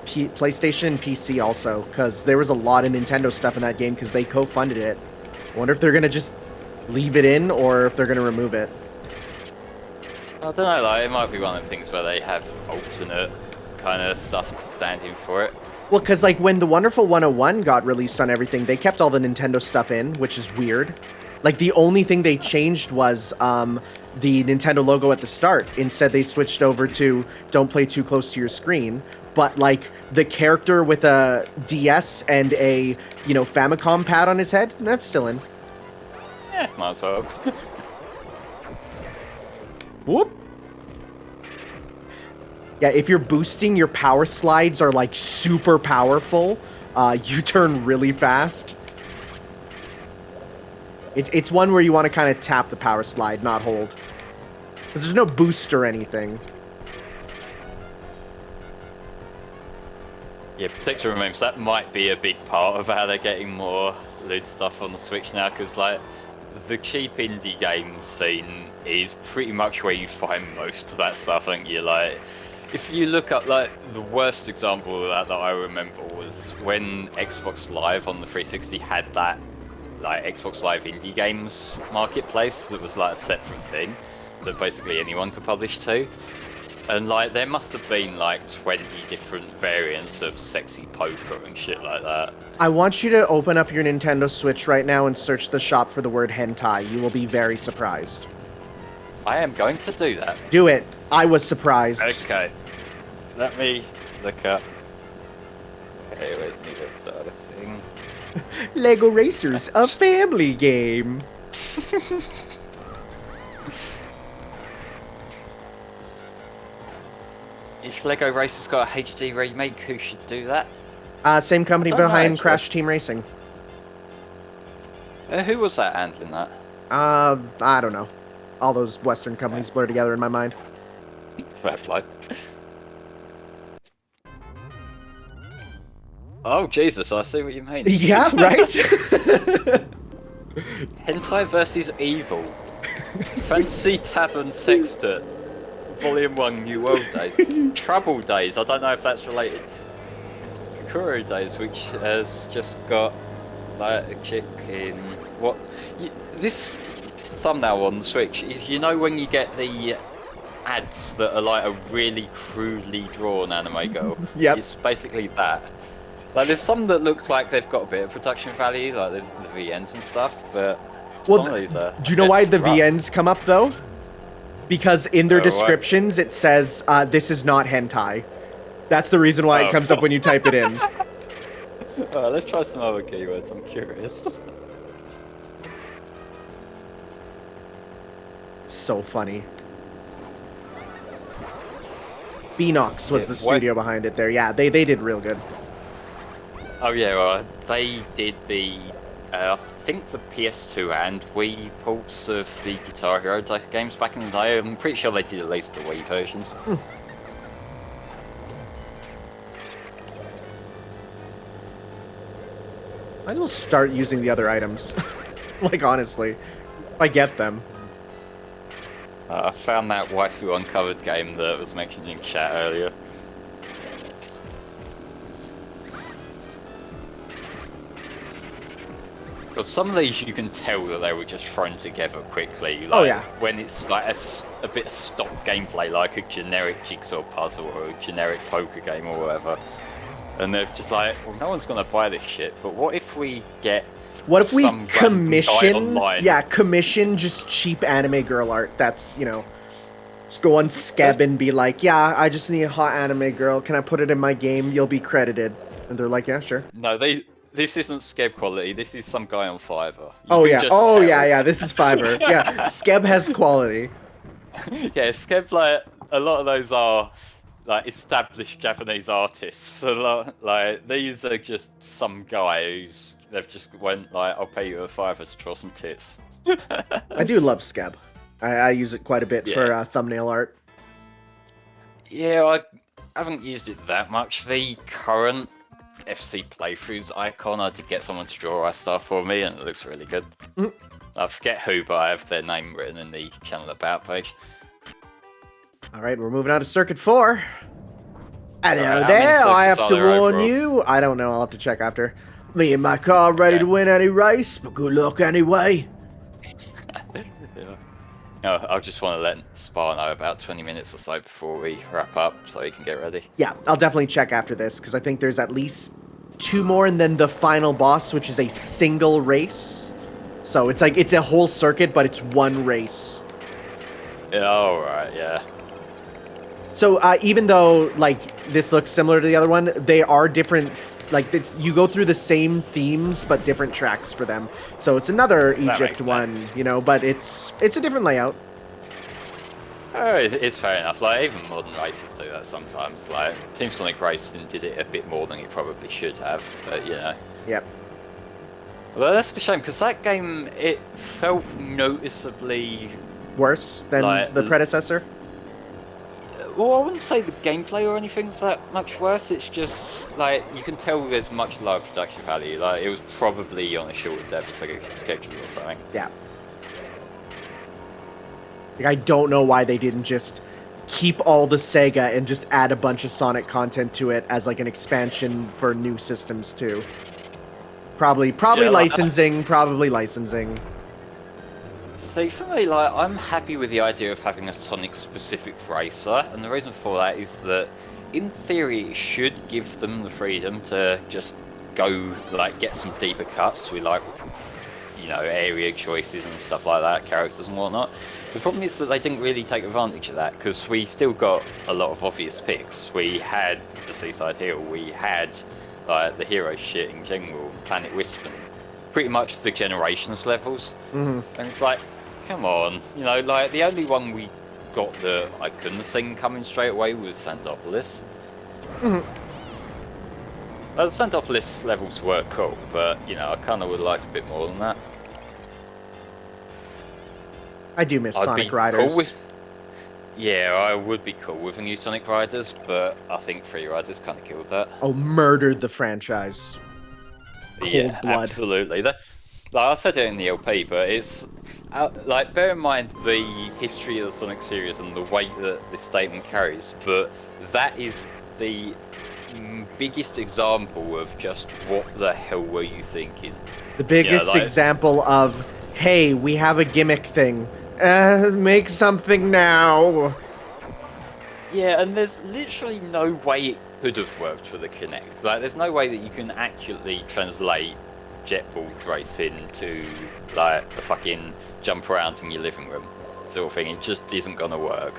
PlayStation and PC also, because there was a lot of Nintendo stuff in that game because they co-funded it. I wonder if they're going to just leave it in or if they're going to remove it. I don't know, like, it might be one of the things where they have alternate kind of stuff to stand in for it. Well, because like when the Wonderful 101 got released on everything, they kept all the Nintendo stuff in, which is weird. Like the only thing they changed was the Nintendo logo at the start. Instead, they switched over to "Don't play too close to your screen." But like the character with a DS and a Famicom pad on his head, that's still in. Yeah, might as well. Whoop. Yeah, if you're boosting, your power slides are like super powerful. You turn really fast. It's one where you want to kind of tap the power slide, not hold. Because there's no boost or anything. Yeah, protector removes, that might be a big part of how they're getting more loot stuff on the Switch now, because like the cheap indie game scene is pretty much where you find most of that stuff, aren't you? Like, if you look up, like, the worst example of that I remember was when Xbox Live on the 360 had that, like, Xbox Live indie games marketplace that was, like, a separate thing that basically anyone could publish to. And, like, there must have been, like, 20 different variants of sexy poker and shit like that. I want you to open up your Nintendo Switch right now and search the shop for the word hentai. You will be very surprised. I am going to do that. Do it. I was surprised. Okay. Let me look up. Okay, where's me the starters thing? Lego Racers, a family game. If Lego Racers got a HD remake, who should do that? Same company I don't know, behind actually. Crash Team Racing. Who was that handling that? I don't know. All those Western companies blur together in my mind. Fair play. Oh Jesus, I see what you mean. Yeah, right? Hentai versus Evil. Fancy Tavern Sextet. Volume 1, New World Days. Trouble Days, I don't know if that's related. Kukuru Days, which has just got like a chick in... What? This thumbnail on the Switch, you know when you get the ads that are like a really crudely drawn anime girl? Yep. It's basically that. Like there's some that looks like they've got a bit of production value, like the VNs and stuff, but some of these are... Do you know why the VNs come up though? Because in their Oh, what? descriptions it says, this is not hentai. That's the reason why it comes up when you type it in. Let's try some other keywords, I'm curious. So funny. Beanox was Yeah, the studio behind it there. Yeah, they did real good. Oh yeah, well, they did the, I think the PS2 and Wii ports of the Guitar Hero games back in the day. I'm pretty sure they did at least the Wii versions. Might as well start using the other items. Like, honestly. If I get them. I found that Waifu Uncovered game that was mentioned in chat earlier. Because some of these you can tell that they were just thrown together quickly. Like, Oh, yeah. When it's like a bit of stock gameplay, like a generic jigsaw puzzle or a generic poker game or whatever. And they're just like, well, no one's going to buy this shit, but what if we get What if we some random guy commission... online? Yeah, commission just cheap anime girl art. That's, just go on Skeb and be like, yeah, I just need a hot anime girl. Can I put it in my game? You'll be credited. And they're like, yeah, sure. No, this isn't Skeb quality. This is some guy on Fiverr. Oh, yeah. Oh, yeah. This is Fiverr. Yeah, Skeb has quality. Yeah, Skeb, like, a lot of those are like established Japanese artists. A lot, like, these are just some guy they've just went like, I'll pay you a $5 to draw some tits. I do love Skeb. I use it quite a bit for thumbnail art. Yeah, I haven't used it that much. The current FC playthroughs icon, I did get someone to draw our stuff for me, and it looks really good. I forget who, but I have their name written in the channel about page. Alright, we're moving on to Circuit 4. Hello Alright, how there, many I have circuits to are there warn overall? you. I don't know, I'll have to check after. Me and my car ready to win any race, but good luck anyway. Yeah. Oh, I just want to let Spar know about 20 minutes or so before we wrap up, so he can get ready. Yeah, I'll definitely check after this, because I think there's at least 2 more, and then the final boss, which is a single race. So it's like, it's a whole circuit, but it's one race. Yeah, alright, yeah. So even though, like, this looks similar to the other one, they are different. Like, you go through the same themes, but different tracks for them. So it's another Egypt one, you know, but it's a different layout. Oh, it's fair enough. Like, even modern races do that sometimes. Like, Team Sonic Racing did it a bit more than it probably should have, but, you know. Yep. Well, that's the shame, because that game, it felt noticeably... Worse than like, the predecessor? Well, I wouldn't say the gameplay or anything's that much worse. It's just, like, you can tell there's much lower production value. Like, it was probably on a shorter dev schedule or something. Yeah. Like, I don't know why they didn't just keep all the Sega and just add a bunch of Sonic content to it as, like, an expansion for new systems, too. Probably Yeah, licensing, probably licensing. See, for me, like, I'm happy with the idea of having a Sonic-specific racer, and the reason for that is that, in theory, it should give them the freedom to just go, like, get some deeper cuts with, like, you know, area choices and stuff like that, characters and whatnot. The problem is that they didn't really take advantage of that, because we still got a lot of obvious picks. We had the Seaside Hill, we had, like, the hero shit in general, Planet Wisp, and pretty much the Generations levels. Mm-hmm. And it's like, come on, you know, like, the only one we got that I couldn't see coming straight away was Sandopolis. Mm-hmm. The Sandopolis levels were cool, but, you know, I kind of would have liked a bit more than that. I do miss Sonic Riders. Cool yeah, I would be cool with a new Sonic Riders, but I think Free Riders kind of killed that. Oh, murdered the franchise. Cold blood. Absolutely. Like, I said it in the LP, but it's... like, bear in mind the history of the Sonic series and the weight that this statement carries, but that is the biggest example of just what the hell were you thinking? The biggest example of, hey, we have a gimmick thing. Make something now. Yeah, and there's literally no way it could have worked for the Kinect. Like, there's no way that you can accurately translate Jetball racing to, like, a fucking jump around in your living room sort of thing. It just isn't gonna work.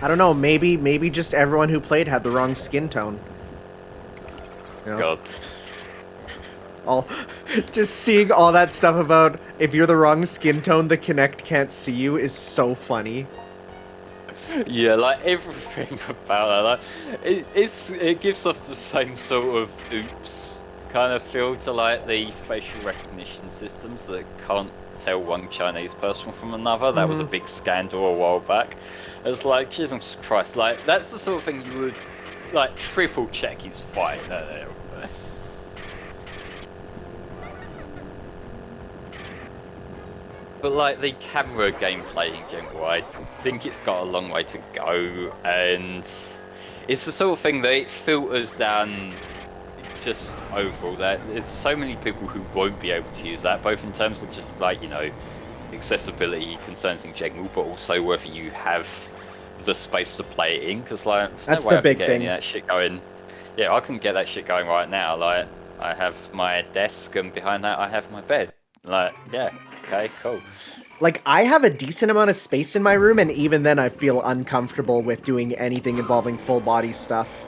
I don't know, maybe just everyone who played had the wrong skin tone. You know? God. Just seeing all that stuff about if you're the wrong skin tone, the Kinect can't see you is so funny. Yeah, like, everything about that, like, it gives off the same sort of oops kind of feel to, like, the facial recognition systems that can't tell one Chinese person from another. That was a big scandal a while back. It's like, Jesus Christ, like, that's the sort of thing you would, like, triple check his fight. But, like, the camera gameplay in general, I think it's got a long way to go, and it's the sort of thing that it filters down just overall. That it's so many people who won't be able to use that, both in terms of just, like, you know, accessibility concerns in general, but also whether you have the space to play it in, because, like, that's the big thing. That shit going. Yeah, I can get that shit going right now. Like, I have my desk, and behind that I have my bed. Like, yeah, okay, cool. Like, I have a decent amount of space in my room, and even then I feel uncomfortable with doing anything involving full body stuff.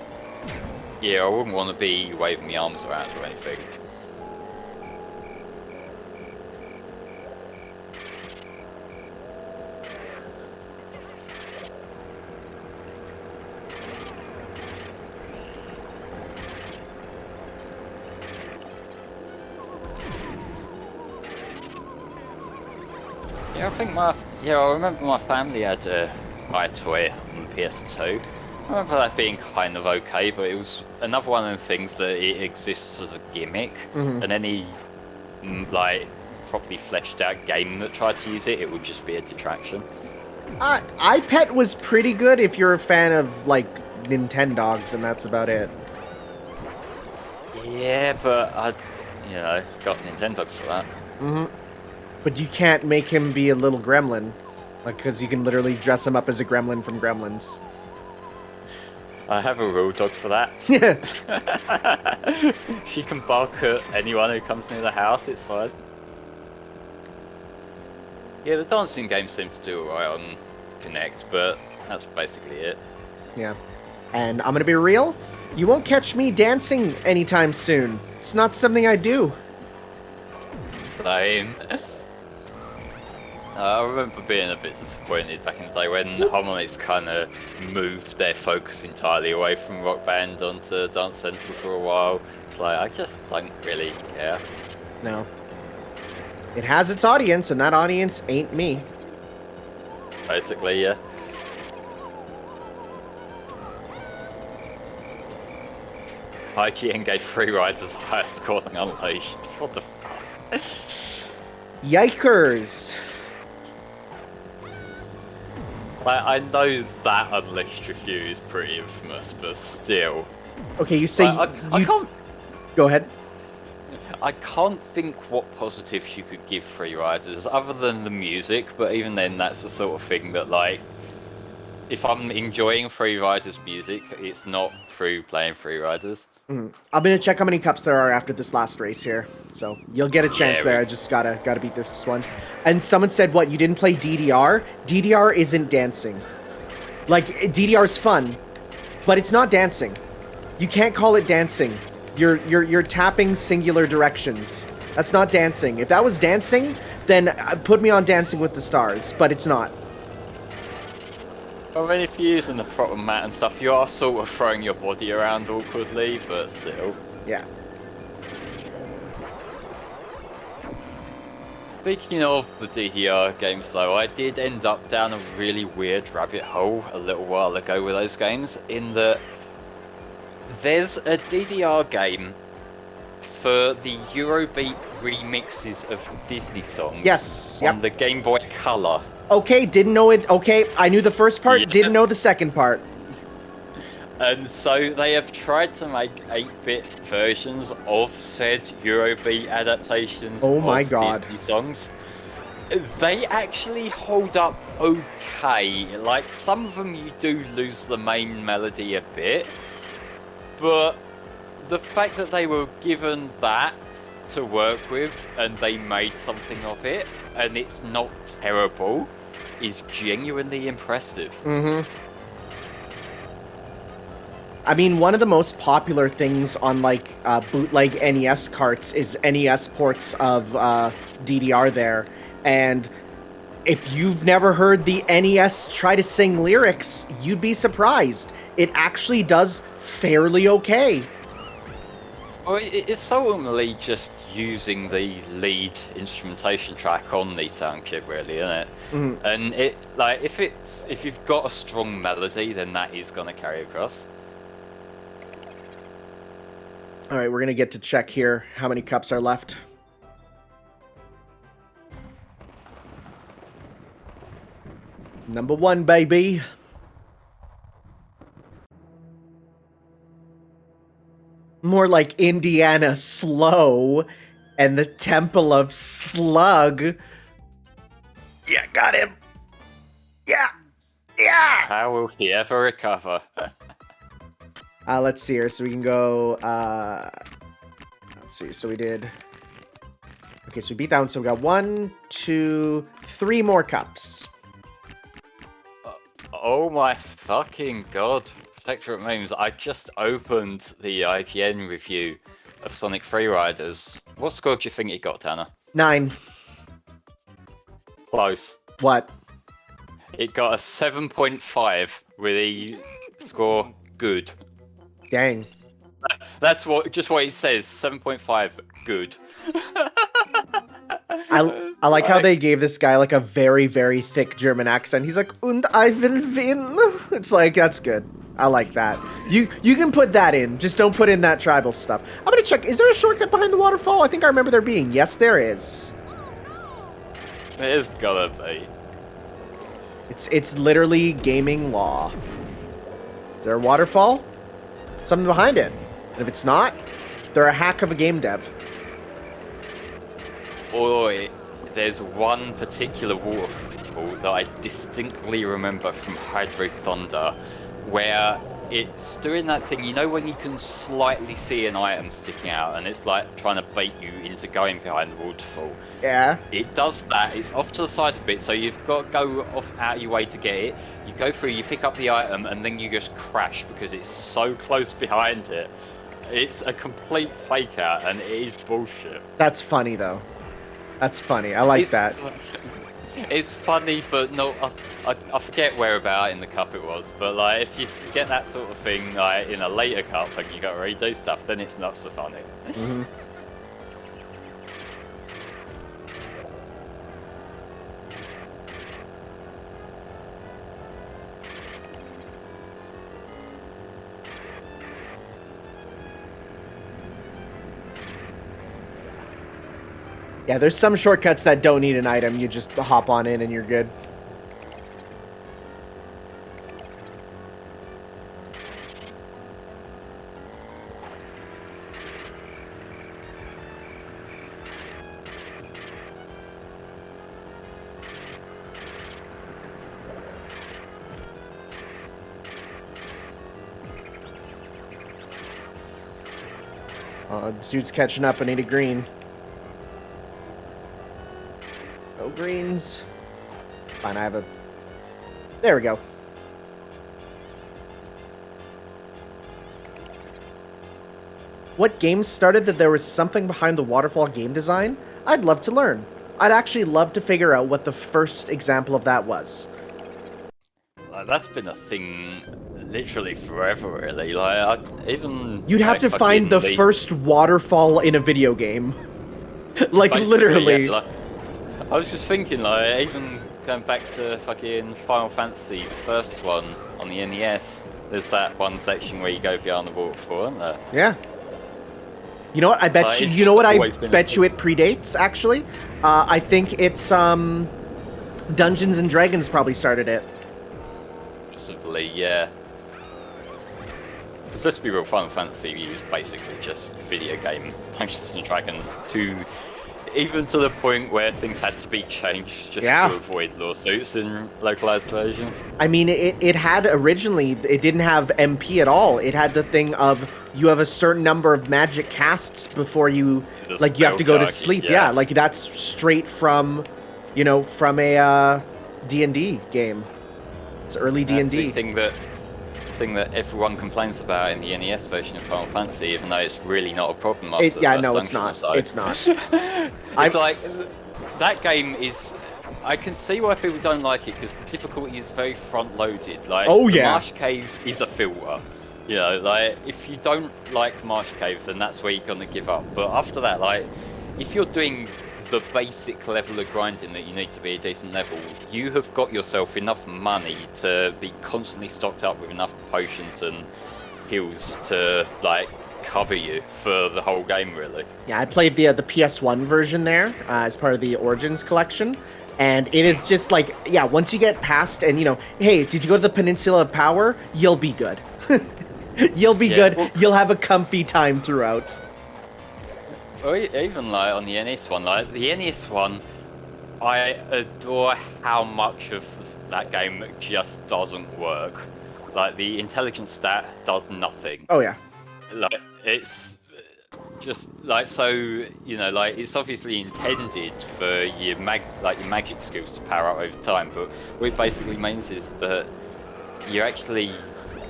Yeah, I wouldn't want to be waving my arms around or anything. Yeah, I remember my family had a toy on the PS2. I remember that being kind of okay, but it was another one of the things that it exists as a gimmick, and any, like, properly fleshed out game that tried to use it, it would just be a detraction. iPet was pretty good if you're a fan of, like, Nintendogs, and that's about it. Yeah, but I, you know, got Nintendogs for that. But you can't make him be a little gremlin. Like, because you can literally dress him up as a gremlin from Gremlins. I have a rule dog for that. She can bark at anyone who comes near the house, it's fine. Yeah, the dancing game seemed to do alright on Connect, but that's basically it. Yeah. And I'm gonna be real, you won't catch me dancing anytime soon. It's not something I do. Same. I remember being a bit disappointed back in the day when Harmonix kind of moved their focus entirely away from Rock Band onto Dance Central for a while. It's like, I just don't really care. No. It has its audience, and that audience ain't me. Basically, yeah. IGN gave Free Riders higher score than Unleashed. What the fuck? Yikers! Like, I know that Unleashed review is pretty infamous, but still. Okay, you say Like, I can't. Go ahead. I can't think what positives you could give Free Riders other than the music, but even then, that's the sort of thing that, like, if I'm enjoying Free Riders music, it's not through playing Free Riders. I'm gonna check how many cups there are after this last race here, so you'll get a chance there. I just gotta beat this one. And someone said, "What? You didn't play DDR? DDR isn't dancing. Like DDR's fun, but it's not dancing. You can't call it dancing. You're tapping singular directions. That's not dancing. If that was dancing, then put me on Dancing with the Stars. But it's not." I mean, if you're using the proper mat and stuff, you are sort of throwing your body around awkwardly, but still. Yeah. Speaking of the DDR games though, I did end up down a really weird rabbit hole a little while ago with those games, in that there's a DDR game for the Eurobeat remixes of Disney songs. Yes. On the Game Boy Color. Okay, didn't know it. Okay, I knew the first part, Yeah. didn't know the second part. And so they have tried to make 8-bit versions of said Eurobeat adaptations Oh my of God. Disney songs. They actually hold up okay. Like, some of them you do lose the main melody a bit, but the fact that they were given that to work with and they made something of it and it's not terrible is genuinely impressive. I mean, one of the most popular things on like bootleg NES carts is NES ports of DDR there, and if you've never heard the NES try to sing lyrics, you'd be surprised. It actually does fairly okay. Well, it's ultimately just using the lead instrumentation track on the sound chip, really, isn't it? And it, like, if you've got a strong melody, then that is gonna carry across. All right, we're gonna get to check here how many cups are left. Number 1, baby. More like Indiana Slow and the Temple of Slug. Yeah, got him. Yeah. Yeah. How will he ever recover? Let's see here. So we can go, let's see. So we did, okay, so we beat that one. So we got 1, 2, 3 more cups. Oh my fucking god. Protectorate Memes, I just opened the IGN review of Sonic Free Riders. What score do you think it got, Tanner? 9. Close. What? It got a 7.5 with a score good. Dang. That's just what it says. 7.5 good. I like how they gave this guy like a very, very thick German accent. He's like, "Und I will win." It's like, that's good. I like that. You can put that in. Just don't put in that tribal stuff. I'm gonna check. Is there a shortcut behind the waterfall? I think I remember there being. Yes, there is. There's gotta be. It's literally gaming law. Is there a waterfall? Something behind it. And if it's not, they're a hack of a game dev. Boy, there's one particular waterfall that I distinctly remember from Hydro Thunder, where it's doing that thing, you know, when you can slightly see an item sticking out, and it's like trying to bait you into going behind the waterfall. Yeah. It does that. It's off to the side a bit, so you've got to go off out of your way to get it. You go through, you pick up the item, and then you just crash because it's so close behind it. It's a complete fake out, and it is bullshit. That's funny, though. That's funny. I like that. It's funny, but no, I forget where about in the cup it was. But like, if you get that sort of thing like in a later cup and you got to redo stuff, then it's not so funny. Mm-hmm. Yeah, there's some shortcuts that don't need an item. You just hop on in and you're good. Dude's catching up. I need a green. No greens. Fine, I have a... There we go. What game started that there was something behind the waterfall game design? I'd love to learn. I'd actually love to figure out what the first example of that was. That's been a thing literally forever, really. Like, You'd have to find the first waterfall in a video game. Like, basically, literally. Yeah, like, I was just thinking, like, even going back to fucking Final Fantasy, the first one on the NES, there's that one section where you go behind the waterfall, isn't there? Yeah. You know what? I bet you. You know what? I bet you it predates. Actually, I think it's Dungeons and Dragons probably started it. Possibly, yeah. Because let's be real, Final Fantasy is basically just video game Dungeons and Dragons even to the point where things had to be changed just to avoid lawsuits in localized versions. I mean, it had originally, it didn't have MP at all. It had the thing of you have a certain number of magic casts before you, like, you have to go to sleep. Yeah, like that's straight from, you know, from a D&D game. It's early D&D. That's the thing that everyone complains about in the NES version of Final Fantasy, even though it's really not a problem after the first no, it's not. It's not. It's like, that game is... I can see why people don't like it, because the difficulty is very front-loaded. Like, the Marsh Cave is a filter. You know, like, if you don't like the Marsh Cave, then that's where you're going to give up. But after that, like, if you're doing the basic level of grinding that you need to be a decent level, you have got yourself enough money to be constantly stocked up with enough potions and heals to, like, cover you for the whole game, really. Yeah, I played the PS1 version there as part of the Origins collection, and it is just like, yeah, once you get past and, you know, hey, did you go to the Peninsula of Power? You'll be good. You'll be good. Well, you'll have a comfy time throughout. Or even like on the NES one, like the NES one, I adore how much of that game just doesn't work. Like the intelligence stat does nothing. Oh yeah. Like it's just like, so, you know, like it's obviously intended for your magic skills to power up over time, but what it basically means is that you're actually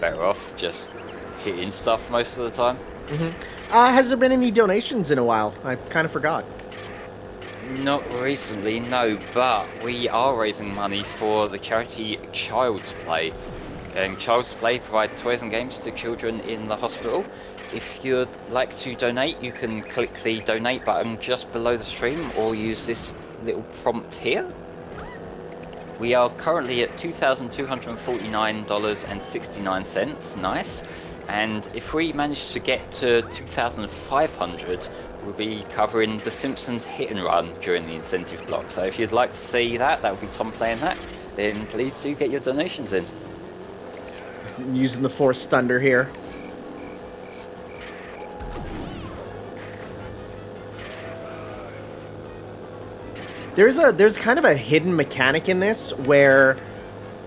better off just hitting stuff most of the time. Has there been any donations in a while? I kind of forgot. Not recently, no, but we are raising money for the charity Child's Play. And Child's Play provide toys and games to children in the hospital. If you'd like to donate, you can click the donate button just below the stream or use this little prompt here. We are currently at $2,249.69, nice. And if we manage to get to 2,500, we'll be covering The Simpsons Hit and Run during the incentive block. So if you'd like to see that, that would be Tom playing that, then please do get your donations in. I'm using the Force Thunder here. There's kind of a hidden mechanic in this where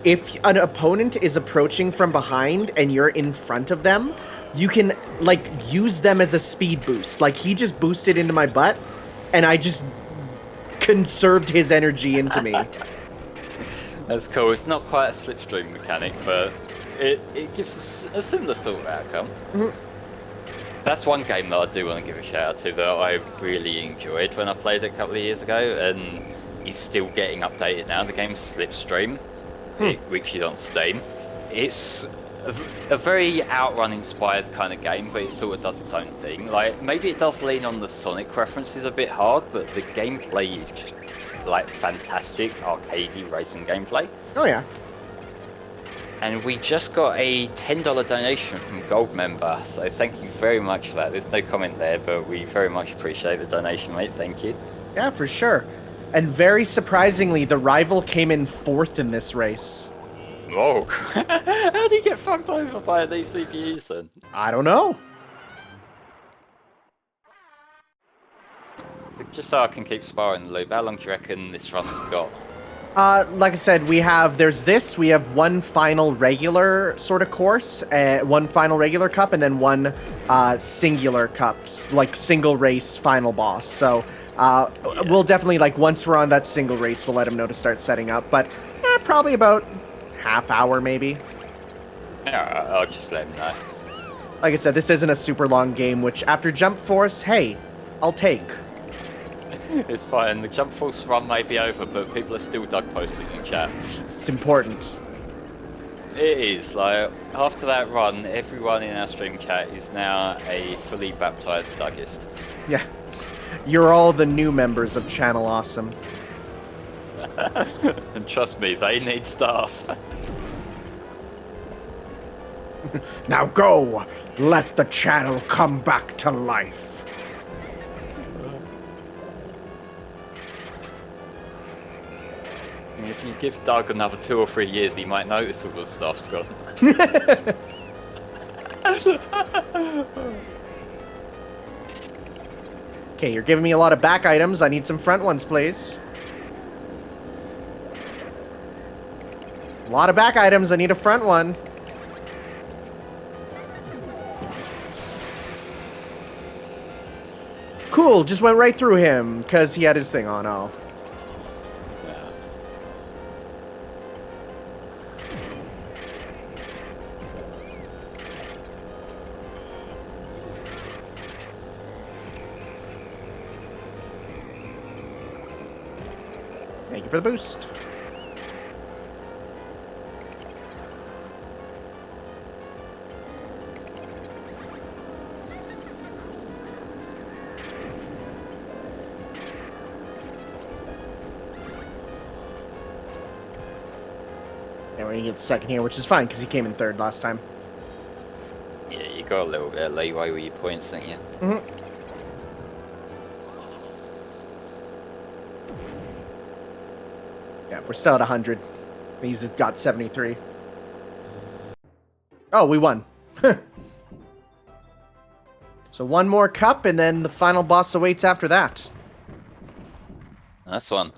if an opponent is approaching from behind and you're in front of them, you can like use them as a speed boost. Like he just boosted into my butt and I just conserved his energy into me. That's cool. It's not quite a slipstream mechanic, but it gives us a similar sort of outcome. Mm-hmm. That's one game that I do want to give a shout out to that I really enjoyed when I played it a couple of years ago, and is still getting updated now. The game's Slipstream, which is on Steam. It's a very Outrun inspired kind of game, but it sort of does its own thing. Like maybe it does lean on the Sonic references a bit hard, but the gameplay is just like fantastic arcadey racing gameplay. Oh yeah. And we just got a $10 donation from Gold Member, so thank you very much for that. There's no comment there, but we very much appreciate the donation, mate. Thank you. Yeah, for sure. And very surprisingly, the rival came in 4th in this race. Whoa. How do you get fucked over by these CPUs then? I don't know. Just so I can keep sparring the loop, how long do you reckon this run's got? Like I said, we have one final regular sort of course, one final regular cup, and then one singular cups, like single race final boss. So we'll definitely, like, once we're on that single race, we'll let him know to start setting up. But probably about half hour, maybe. Yeah, I'll just let him know. Like I said, this isn't a super long game, which after Jump Force, hey, I'll take. It's fine. The Jump Force run may be over, but people are still dug posting in chat. It's important. It is. Like, after that run, everyone in our stream chat is now a fully baptized Dougist. Yeah. You're all the new members of Channel Awesome. And trust me, they need staff. Now go! Let the channel come back to life. If you give Doug another 2 or 3 years, he might notice all the stuff's gone. Okay, you're giving me a lot of back items. I need some front ones, please. A lot of back items. I need a front one. Cool, just went right through him because he had his thing on. Oh. Thank you for the boost. Yeah, we're gonna get second here, which is fine because he came in 3rd last time. Yeah, you got a little bit of leeway with your points, don't you? Mm-hmm. Yeah, we're still at 100. He's got 73. Oh, we won. So one more cup, and then the final boss awaits after that. That's one.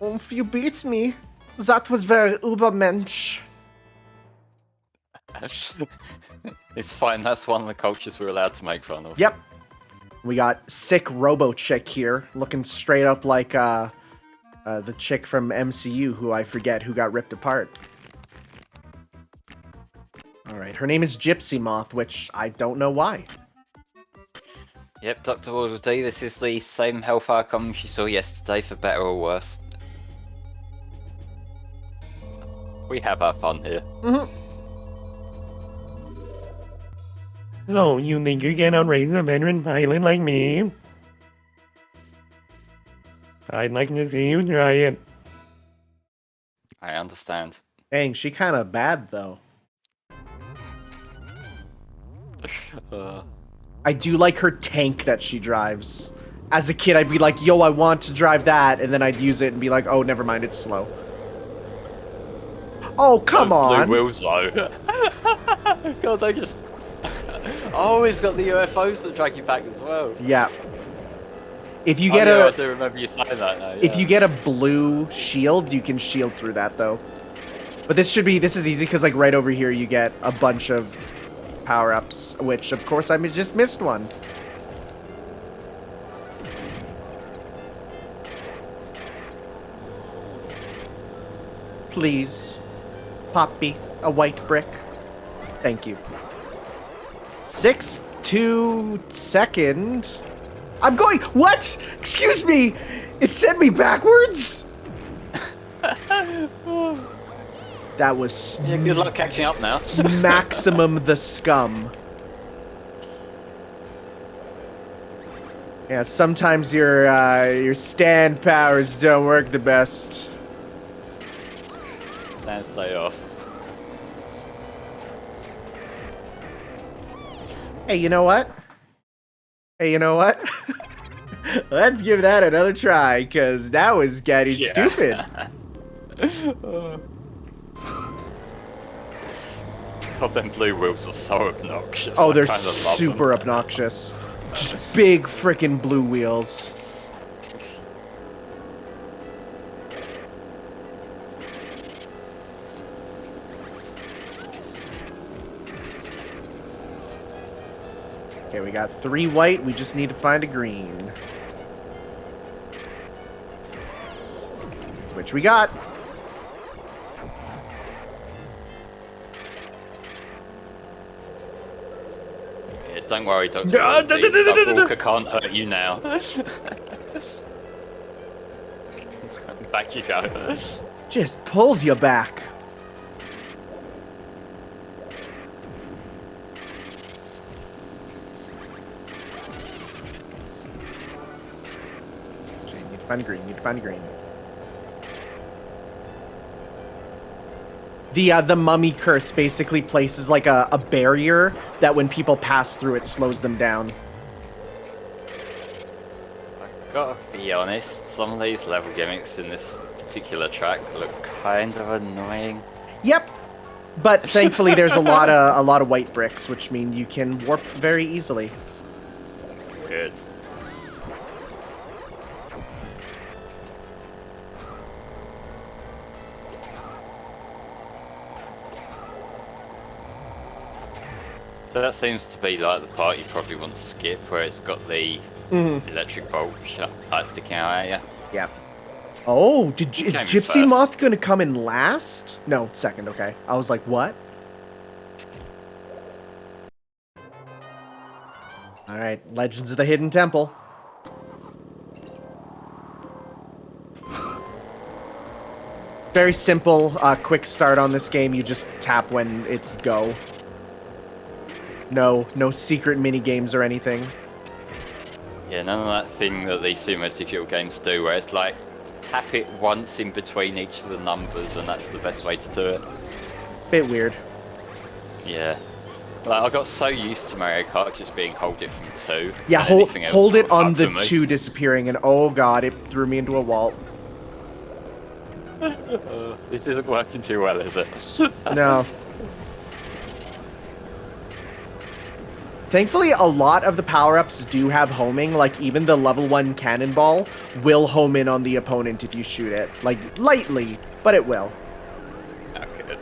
If you beat me, that was very Ubermensch. It's fine, that's one of the cultures we're allowed to make fun of. Yep. We got sick Robo Chick here, looking straight up like the chick from MCU, who I forget who got ripped apart. Alright, her name is Gypsy Moth, which I don't know why. Yep, Dr. Waddle D, this is the same Hellfire common she saw yesterday, for better or worse. We have our fun here. Mm-hmm. Oh, you think you can outrace a veteran pilot like me? I'd like to see you try it. I understand. Dang, she kind of bad, though. I do like her tank that she drives. As a kid, I'd be like, yo, I want to drive that, and then I'd use it and be like, oh, never mind, it's slow. Oh, come Those on. Blue wheels though. God, they just. Oh, he's got the UFOs that drag you back as well. Yeah. If you Oh, get yeah, a I do remember you saying that now. if Yeah. you get a blue shield, you can shield through that though. But this is easy because like right over here you get a bunch of power-ups, which of course I just missed one. Please, Poppy, a white brick. Thank you. 6th to 2nd. I'm going. What? Excuse me. It sent me backwards. That was Yeah, good luck catching up now. maximum the scum. Yeah, sometimes your stand powers don't work the best. And stay off. Hey, you know what? Let's give that another try, cause that was getting stupid. God, them blue wheels are so obnoxious. Oh, I they're kinda love super them. obnoxious. Just big freaking blue wheels. Okay, we got 3 white. We just need to find a green. Which we got. Yeah, don't worry, Dr. That Walker can't hurt you now. Back you go. Just pulls you back. Okay, need to find a green. Need to find a green. The mummy curse basically places like a barrier that when people pass through it slows them down. I gotta be honest, some of these level gimmicks in this particular track look kind of annoying. Yep. But thankfully there's a lot of white bricks, which mean you can warp very easily. Good. So that seems to be like the part you probably want to skip, where it's got the electric bolt sticking out at you. Yep. Oh, is Came Gypsy first. Moth gonna come in last? No, second, okay. I was like, what? Alright, Legends of the Hidden Temple. Very simple, quick start on this game. You just tap when it's go. No secret mini games or anything. Yeah, none of that thing that these Sumo digital games do, where it's like tap it once in between each of the numbers, and that's the best way to do it. Bit weird. Yeah. Like, I got so used to Mario Kart just being hold it from 2. Yeah, and hold anything else it sort of on fucked with the me. 2 disappearing, and oh god, it threw me into a wall. This isn't working too well, is it? No. Thankfully, a lot of the power-ups do have homing, like even the level 1 cannonball will home in on the opponent if you shoot it. Like, lightly, but it will. Okay.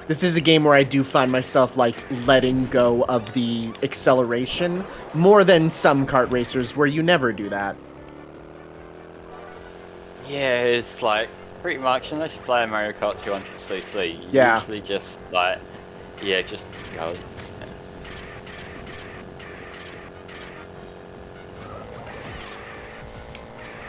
This is a game where I do find myself, like, letting go of the acceleration more than some kart racers where you never do that. Yeah, it's like, pretty much, unless you play a Mario Kart 200cc, you Yeah. usually just, like, yeah, just go.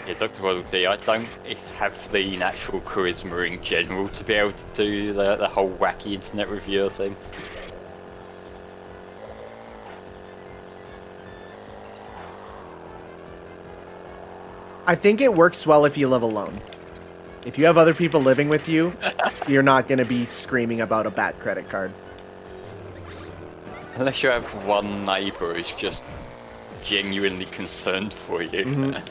Yeah, Dr. Waddle D, I don't have the natural charisma in general to be able to do the whole wacky internet reviewer thing. I think it works well if you live alone. If you have other people living with you, you're not going to be screaming about a bad credit card. Unless you have one neighbour who's just genuinely concerned for you. Mhm.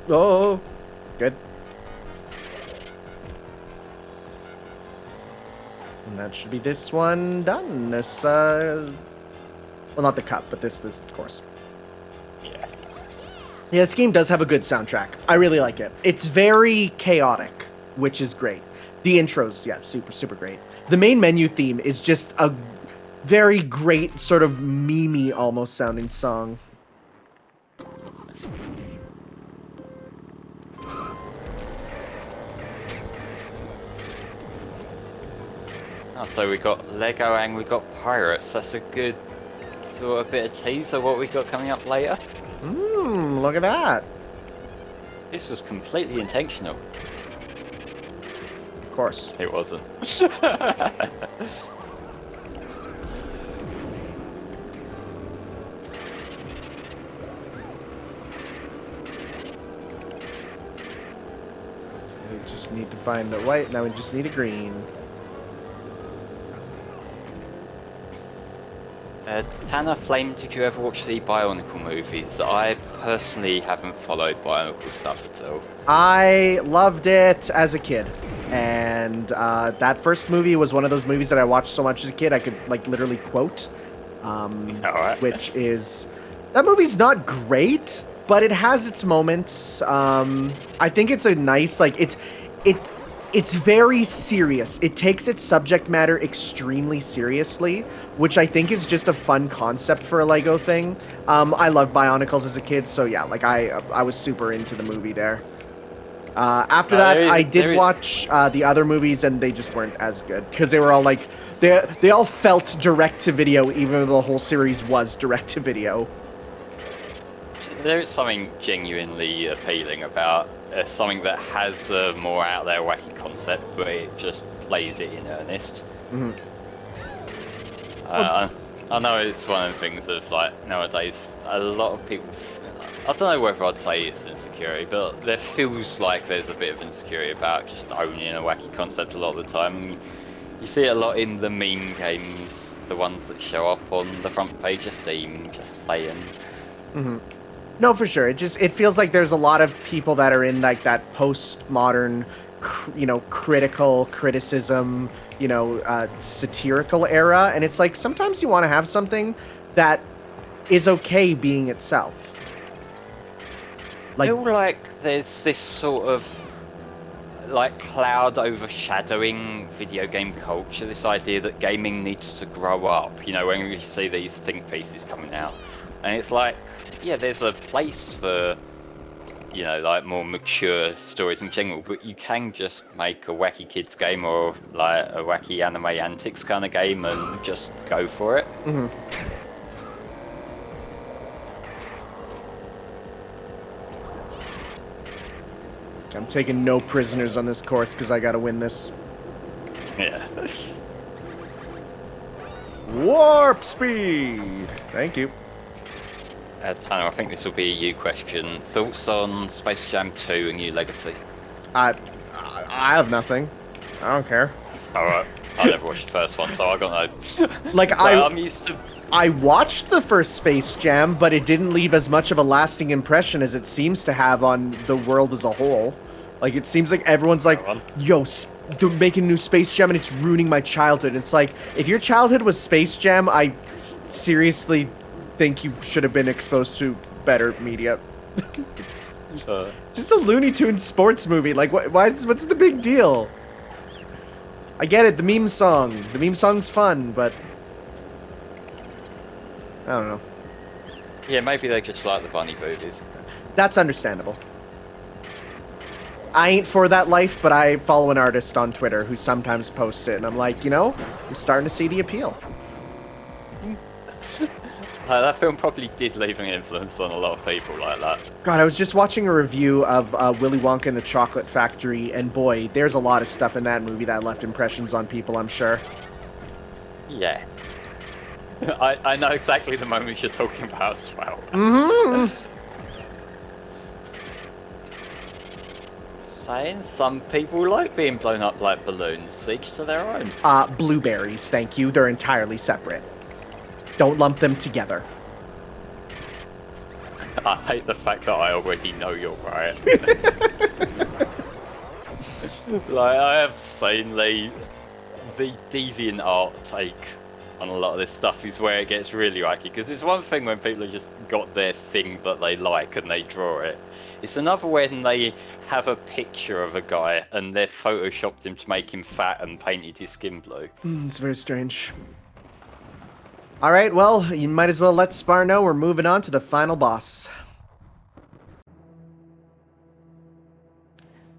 Oh, good. And that should be this one done. This, well, not the cup, but this course. Yeah. Yeah, this game does have a good soundtrack. I really like it. It's very chaotic, which is great. The intros, yeah, super great. The main menu theme is just a very great sort of meme-y almost sounding song. Oh, so we got Lego and we got Pirates. That's a good sort of bit of teaser what we got coming up later. Look at that. This was completely intentional. Of course. It wasn't. We just need to find the white, now we just need a green. Tanner Flame, did you ever watch the Bionicle movies? I personally haven't followed Bionicle stuff at all. I loved it as a kid. And that first movie was one of those movies that I watched so much as a kid I could like literally quote. Alright. Which is... That movie's not great, but it has its moments. I think it's a nice, like, it's very serious. It takes its subject matter extremely seriously, which I think is just a fun concept for a Lego thing. I loved Bionicles as a kid, so yeah, like I was super into the movie there. After that, I did watch the other movies, and they just weren't as good because they were all like they all felt direct to video, even though the whole series was direct to video. There is something genuinely appealing about something that has a more out there wacky concept, but it just plays it in earnest. Mm-hmm. I know it's one of the things of like nowadays a lot of people, I don't know whether I'd say it's insecurity, but there feels like there's a bit of insecurity about just owning a wacky concept a lot of the time. You see it a lot in the meme games, the ones that show up on the front page of Steam, just saying. Mm-hmm. No, for sure. It feels like there's a lot of people that are in like that postmodern, critical criticism, satirical era, and it's like sometimes you want to have something that is okay being itself. I feel like there's this sort of like cloud overshadowing video game culture, this idea that gaming needs to grow up, when we see these think pieces coming out. And it's like, yeah, there's a place for, like more mature stories in general, but you can just make a wacky kids game or like a wacky anime antics kind of game and just go for it. Mm-hmm. I'm taking no prisoners on this course because I gotta win this. Yeah. Warp speed! Thank you. Tanner, I think this will be a you question. Thoughts on Space Jam 2 and New Legacy? I have nothing. I don't care. Alright. I never watched the first one, so I got no... Like, I'm used to... I watched the first Space Jam, but it didn't leave as much of a lasting impression as it seems to have on the world as a whole. Like, it seems like everyone's like, yo, they're making a new Space Jam and it's ruining my childhood. It's like, if your childhood was Space Jam, I seriously think you should have been exposed to better media. Just a Looney Tunes sports movie. Like, what's the big deal? I get it, the meme song. The meme song's fun, but I don't know. Yeah, maybe they just like the bunny booties. That's understandable. I ain't for that life, but I follow an artist on Twitter who sometimes posts it, and I'm like, I'm starting to see the appeal. That film probably did leave an influence on a lot of people like that. God, I was just watching a review of Willy Wonka and the Chocolate Factory, and boy, there's a lot of stuff in that movie that left impressions on people, I'm sure. Yeah. I know exactly the moment you're talking about as well. Mm-hmm. Saying some people like being blown up like balloons, each to their own. Blueberries, thank you. They're entirely separate. Don't lump them together. I hate the fact that I already know you're right. Like, I have seen the deviant art take on a lot of this stuff is where it gets really wacky, because it's one thing when people have just got their thing that they like and they draw it. It's another when they have a picture of a guy and they've photoshopped him to make him fat and painted his skin blue. It's very strange. All right, well, you might as well let Spar know we're moving on to the final boss.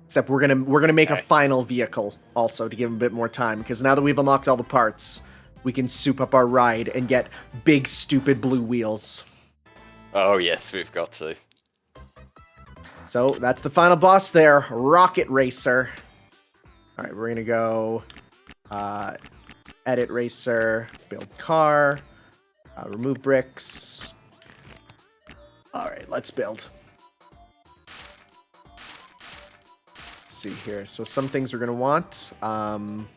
Except we're gonna make a final vehicle also to give him a bit more time, because now that we've unlocked all the parts, we can soup up our ride and get big stupid blue wheels. Oh yes, we've got to. So that's the final boss there, Rocket Racer. All right, we're gonna go edit racer, build car, remove bricks. All right, let's build. Let's see here. So some things we're gonna want. I'm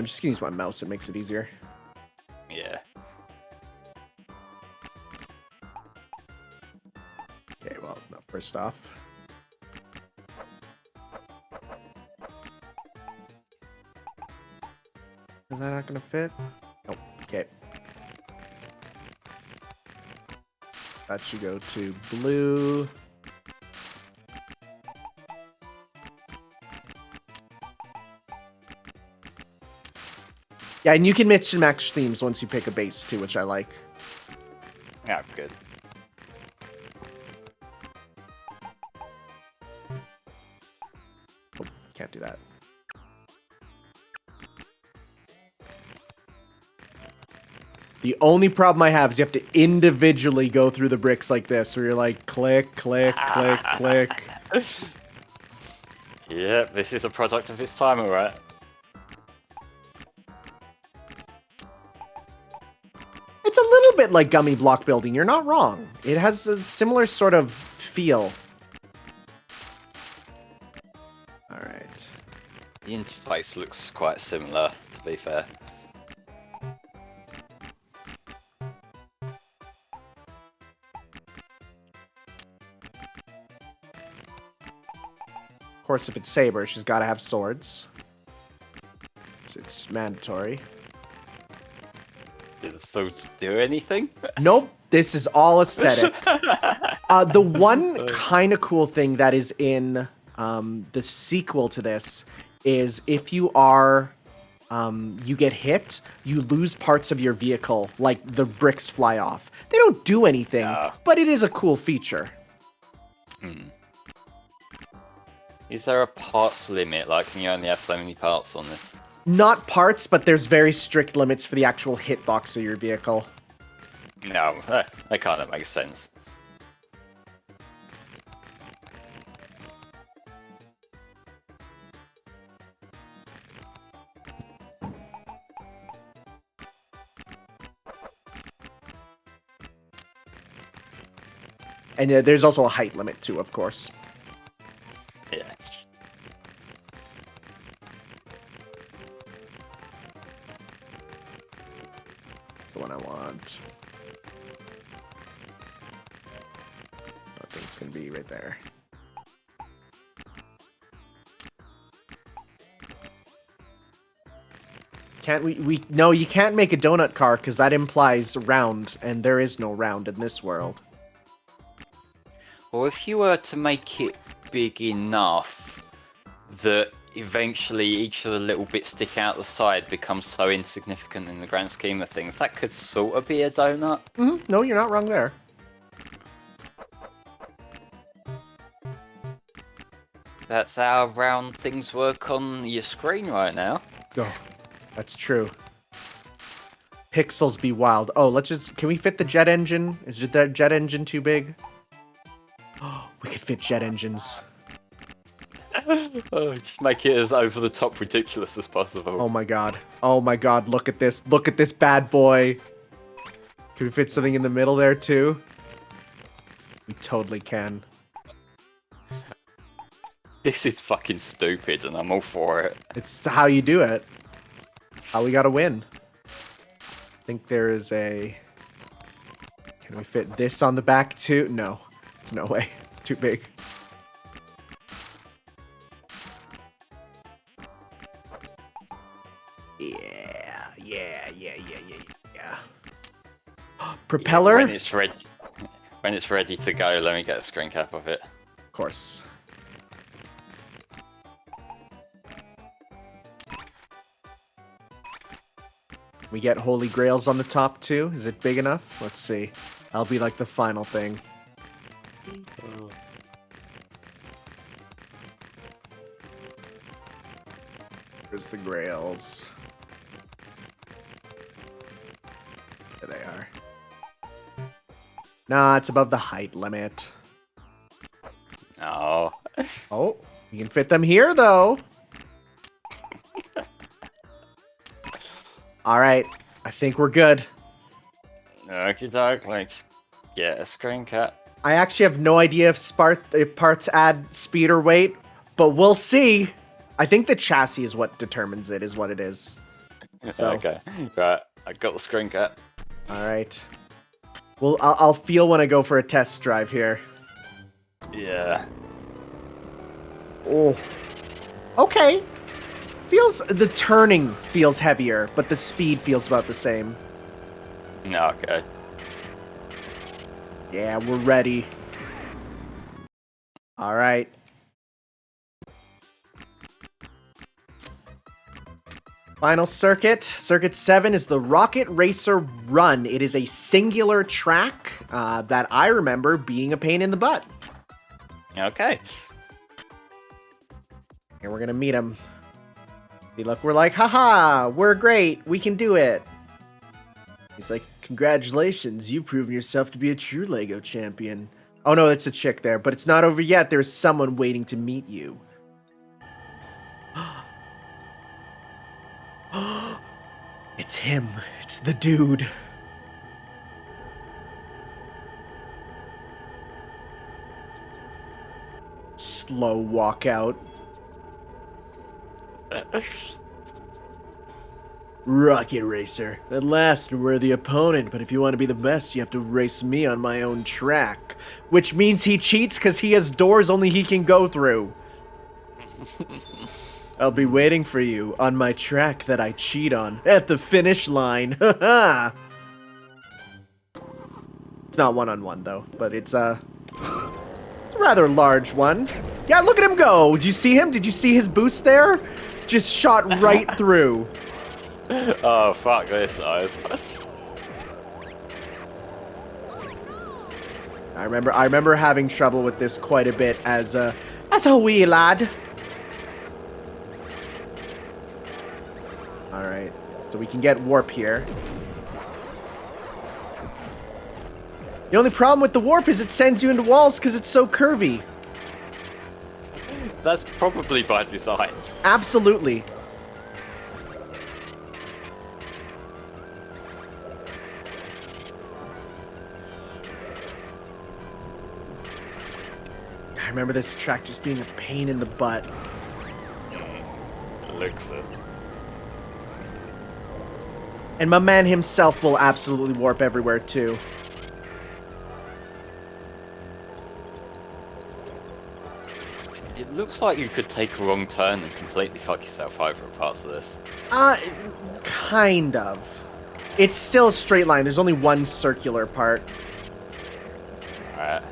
just gonna use my mouse. It makes it easier. Yeah. Okay, well, no, first off. Is that not gonna fit? Nope. Okay. That should go to blue. Yeah, and you can mix and match themes once you pick a base too, which I like. Yeah, good. Oh, can't do that. The only problem I have is you have to individually go through the bricks like this, where you're like, click, click, click, click. Yep, this is a product of its time, alright. It's a little bit like gummy block building, you're not wrong. It has a similar sort of feel. Alright. The interface looks quite similar, to be fair. Of course, if it's Saber, she's got to have swords. It's mandatory. Did the swords do anything? Nope, this is all aesthetic. The one kind of cool thing that is in the sequel to this is if you are, you get hit, you lose parts of your vehicle, like the bricks fly off. They don't do anything, but it is a cool feature. Is there a parts limit? Like, can you only have so many parts on this? Not parts, but there's very strict limits for the actual hitbox of your vehicle. No, that kind of makes sense. And there's also a height limit too, of course. Yeah. That's the one I want. I think it's gonna be right there. Can't we no, you can't make a donut car because that implies round, and there is no round in this world. Or if you were to make it big enough that eventually each of the little bits sticking out the side becomes so insignificant in the grand scheme of things, that could sort of be a donut. No, you're not wrong there. that's how round things work on your screen right now. Oh, that's true. Pixels be wild. Oh, can we fit the jet engine? Is that jet engine too big? Oh, we could fit jet engines. Oh, just make it as over the top ridiculous as possible. Oh my god. Oh my god, look at this. Look at this bad boy. Can we fit something in the middle there too? We totally can. This is fucking stupid and I'm all for it. It's how you do it. How we gotta win. I think there is a... Can we fit this on the back too? No. There's no way. It's too big. Yeah. Propeller? Yeah, when it's ready to go, let me get a screen cap of it. Of course. We get Holy Grails on the top too. Is it big enough? Let's see. That'll be like the final thing. There's the Grails. There they are. Nah, it's above the height limit. No. Oh, you can fit them here though. Alright, I think we're good. Okie doke, let's get a screen cap. I actually have no idea if parts add speed or weight, but we'll see. I think the chassis is what determines it, is what it is. So. Okay, right, I got the screen cap. Alright. Well, I'll feel when I go for a test drive here. Yeah. Oh. Okay. The turning feels heavier, but the speed feels about the same. No, okay. Yeah, we're ready. Alright. Final circuit. Circuit 7 is the Rocket Racer Run. It is a singular track that I remember being a pain in the butt. Okay. And we're gonna meet him. See, look, we're like, haha, we're great, we can do it. He's like, congratulations, you've proven yourself to be a true LEGO champion. Oh no, it's a chick there, but it's not over yet. There's someone waiting to meet you. It's him. It's the dude. Slow walkout. Rocket Racer. At last, a worthy opponent, but if you want to be the best, you have to race me on my own track. Which means he cheats because he has doors only he can go through. I'll be waiting for you on my track that I cheat on at the finish line. Haha. It's not one-on-one though, but it's a rather large one. Yeah, look at him go. Did you see him? Did you see his boost there? Just shot right through. Oh, fuck this, guys. I remember having trouble with this quite a bit as a wee lad. Alright, so we can get warp here. The only problem with the warp is it sends you into walls because it's so curvy. That's probably by design. Absolutely. I remember this track just being a pain in the butt. Looks it. And my man himself will absolutely warp everywhere too. It looks like you could take a wrong turn and completely fuck yourself over in parts of this. Kind of. It's still a straight line. There's only one circular part. Alright.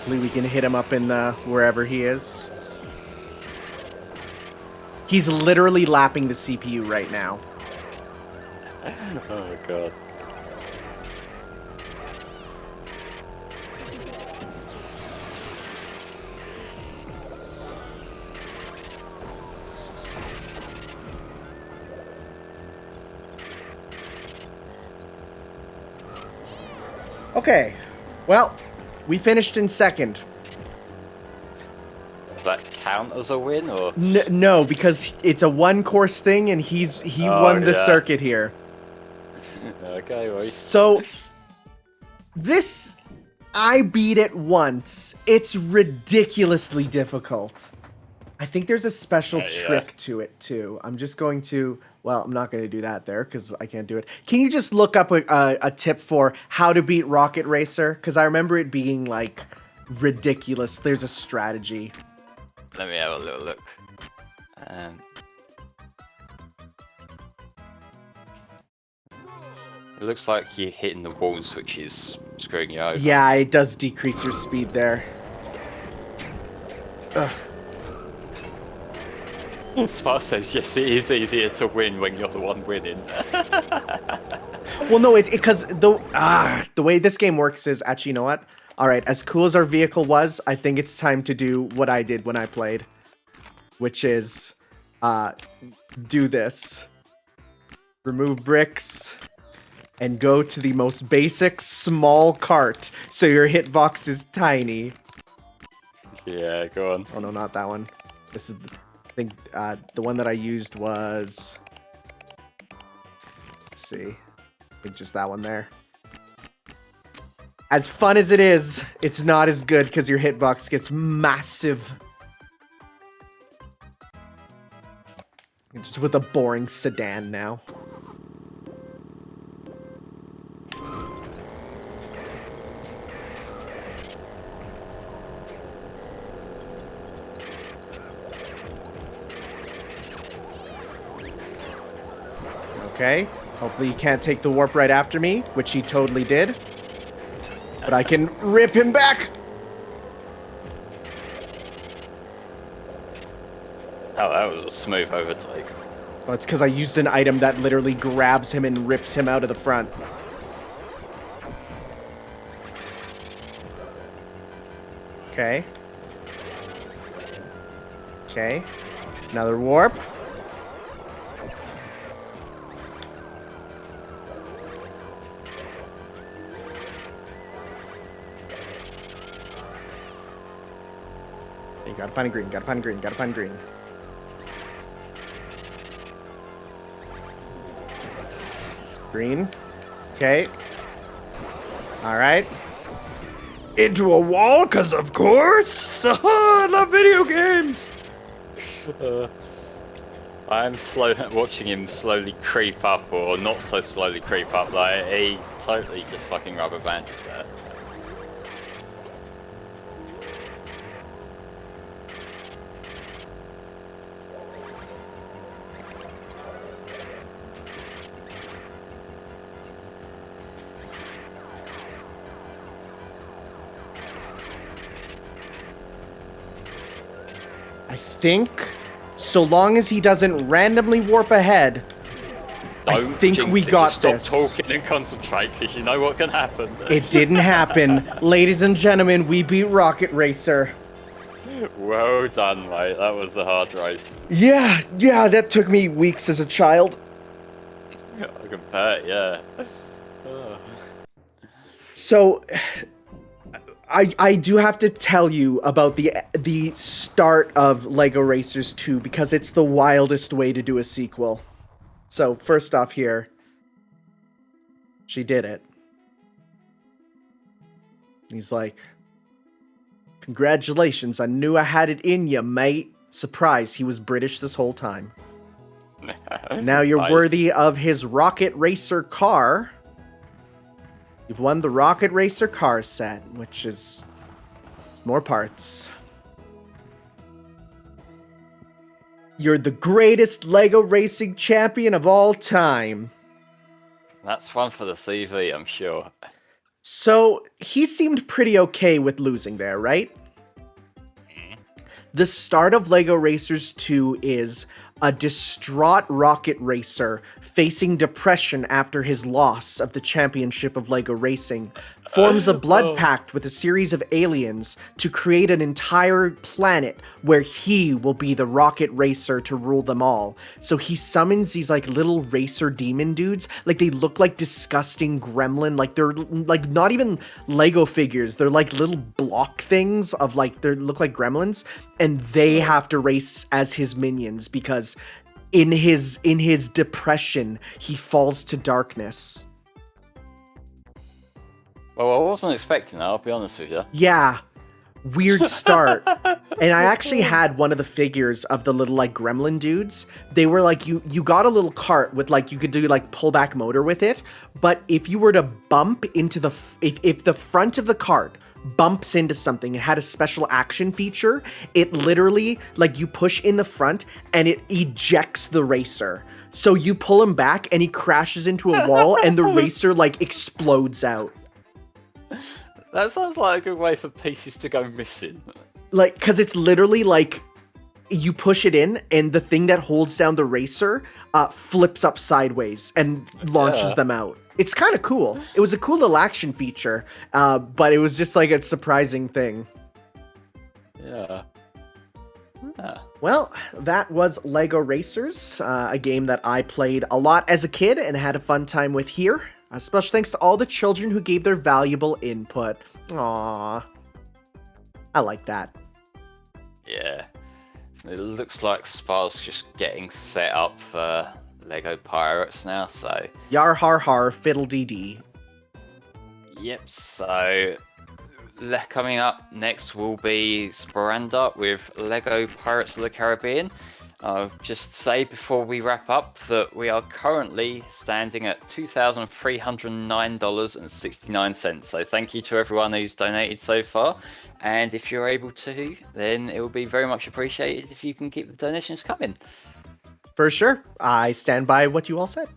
Hopefully we can hit him up in the wherever he is. He's literally lapping the CPU right now. Oh god. Okay, well, we finished in second. Does that count as a win, or? No, because it's a one-course thing, and he won the circuit here. Okay, wait. So, this, I beat it once. It's ridiculously difficult. I think there's a special trick to it, too. I'm just going to... Well, I'm not going to do that there, because I can't do it. Can you just look up a tip for how to beat Rocket Racer? Because I remember it being, like, ridiculous. There's a strategy. Let me have a little look. It looks like you're hitting the walls, which is screwing you over. Yeah, it does decrease your speed there. Ugh. Spark says, yes, it is easier to win when you're the one winning. Well, no, it's because the way this game works is, actually, you know what? All right, as cool as our vehicle was, I think it's time to do what I did when I played, which is do this. Remove bricks and go to the most basic small cart so your hitbox is tiny. Yeah, go on. Oh, no, not that one. This is, I think, the one that I used was... Let's see. I think just that one there. As fun as it is, it's not as good because your hitbox gets massive. Just with a boring sedan now. Okay, hopefully he can't take the warp right after me, which he totally did. But I can rip him back! Oh, that was a smooth overtake. Well, it's because I used an item that literally grabs him and rips him out of the front. Okay. Okay. Another warp. You gotta find a green, gotta find a green, gotta find green. Green. Okay. Alright. Into a wall, because of course! I love video games! I'm watching him slowly creep up, or not so slowly creep up, like he totally just fucking rubber banded there. I think, so long as he doesn't randomly warp ahead, I think we got this. Stop talking and concentrate, because you know what can happen. It didn't happen. Ladies and gentlemen, we beat Rocket Racer. Well done, mate. That was the hard race. Yeah, that took me weeks as a child. I can bet, yeah. So, I do have to tell you about the start of LEGO Racers 2 because it's the wildest way to do a sequel. So, first off here, she did it. He's like, congratulations, I knew I had it in you, mate. Surprise, he was British this whole time. Now you're Nice. worthy of his Rocket Racer car. You've won the Rocket Racer car set, which is more parts. You're the greatest LEGO racing champion of all time. That's fun for the CV, I'm sure. So he seemed pretty okay with losing there, right? The start of LEGO Racers 2 is a distraught rocket racer facing depression after his loss of the championship of LEGO Racing, forms a blood pact with a series of aliens to create an entire planet where he will be the rocket racer to rule them all. So he summons these like little racer demon dudes, like they look like disgusting gremlin, like they're like not even LEGO figures, they're like little block things of like they look like gremlins, and they have to race as his minions because in his depression he falls to darkness. Well, I wasn't expecting that, I'll be honest with you. Yeah, weird start. And I actually had one of the figures of the little like gremlin dudes. They were like, you got a little cart with like, you could do like pullback motor with it, but if you were to bump into the if the front of the cart bumps into something, it had a special action feature. It literally, like, you push in the front and it ejects the racer. So you pull him back and he crashes into a wall and the racer like explodes out. That sounds like a good way for pieces to go missing. Like, because it's literally like you push it in and the thing that holds down the racer flips up sideways and launches them out. It's kind of cool. It was a cool little action feature, but it was just like a surprising thing. Yeah. Well, that was LEGO Racers, a game that I played a lot as a kid and had a fun time with here. Special thanks to all the children who gave their valuable input. Aww. I like that. Yeah. It looks like Spa's just getting set up for LEGO Pirates now, so... Yar har har, fiddle dee dee. Yep, so... coming up next will be Sporanda with LEGO Pirates of the Caribbean. I'll just say before we wrap up that we are currently standing at $2,309.69. So thank you to everyone who's donated so far. And if you're able to, then it will be very much appreciated if you can keep the donations coming. For sure. I stand by what you all said.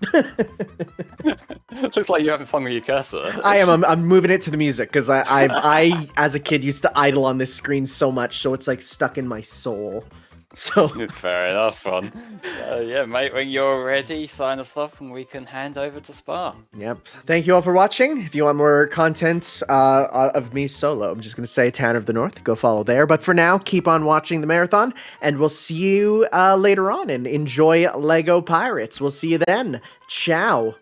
Looks like you're having fun with your cursor. I am. I'm moving it to the music because I, as a kid, used to idle on this screen so much, so it's like stuck in my soul. So fair enough, fun. Yeah, mate, when you're ready, sign us off and we can hand over to Spa. Yep. Thank you all for watching. If you want more content of me solo, I'm just going to say Town of the North. Go follow there. But for now, keep on watching the marathon, and we'll see you later on, and enjoy LEGO Pirates. We'll see you then. Ciao.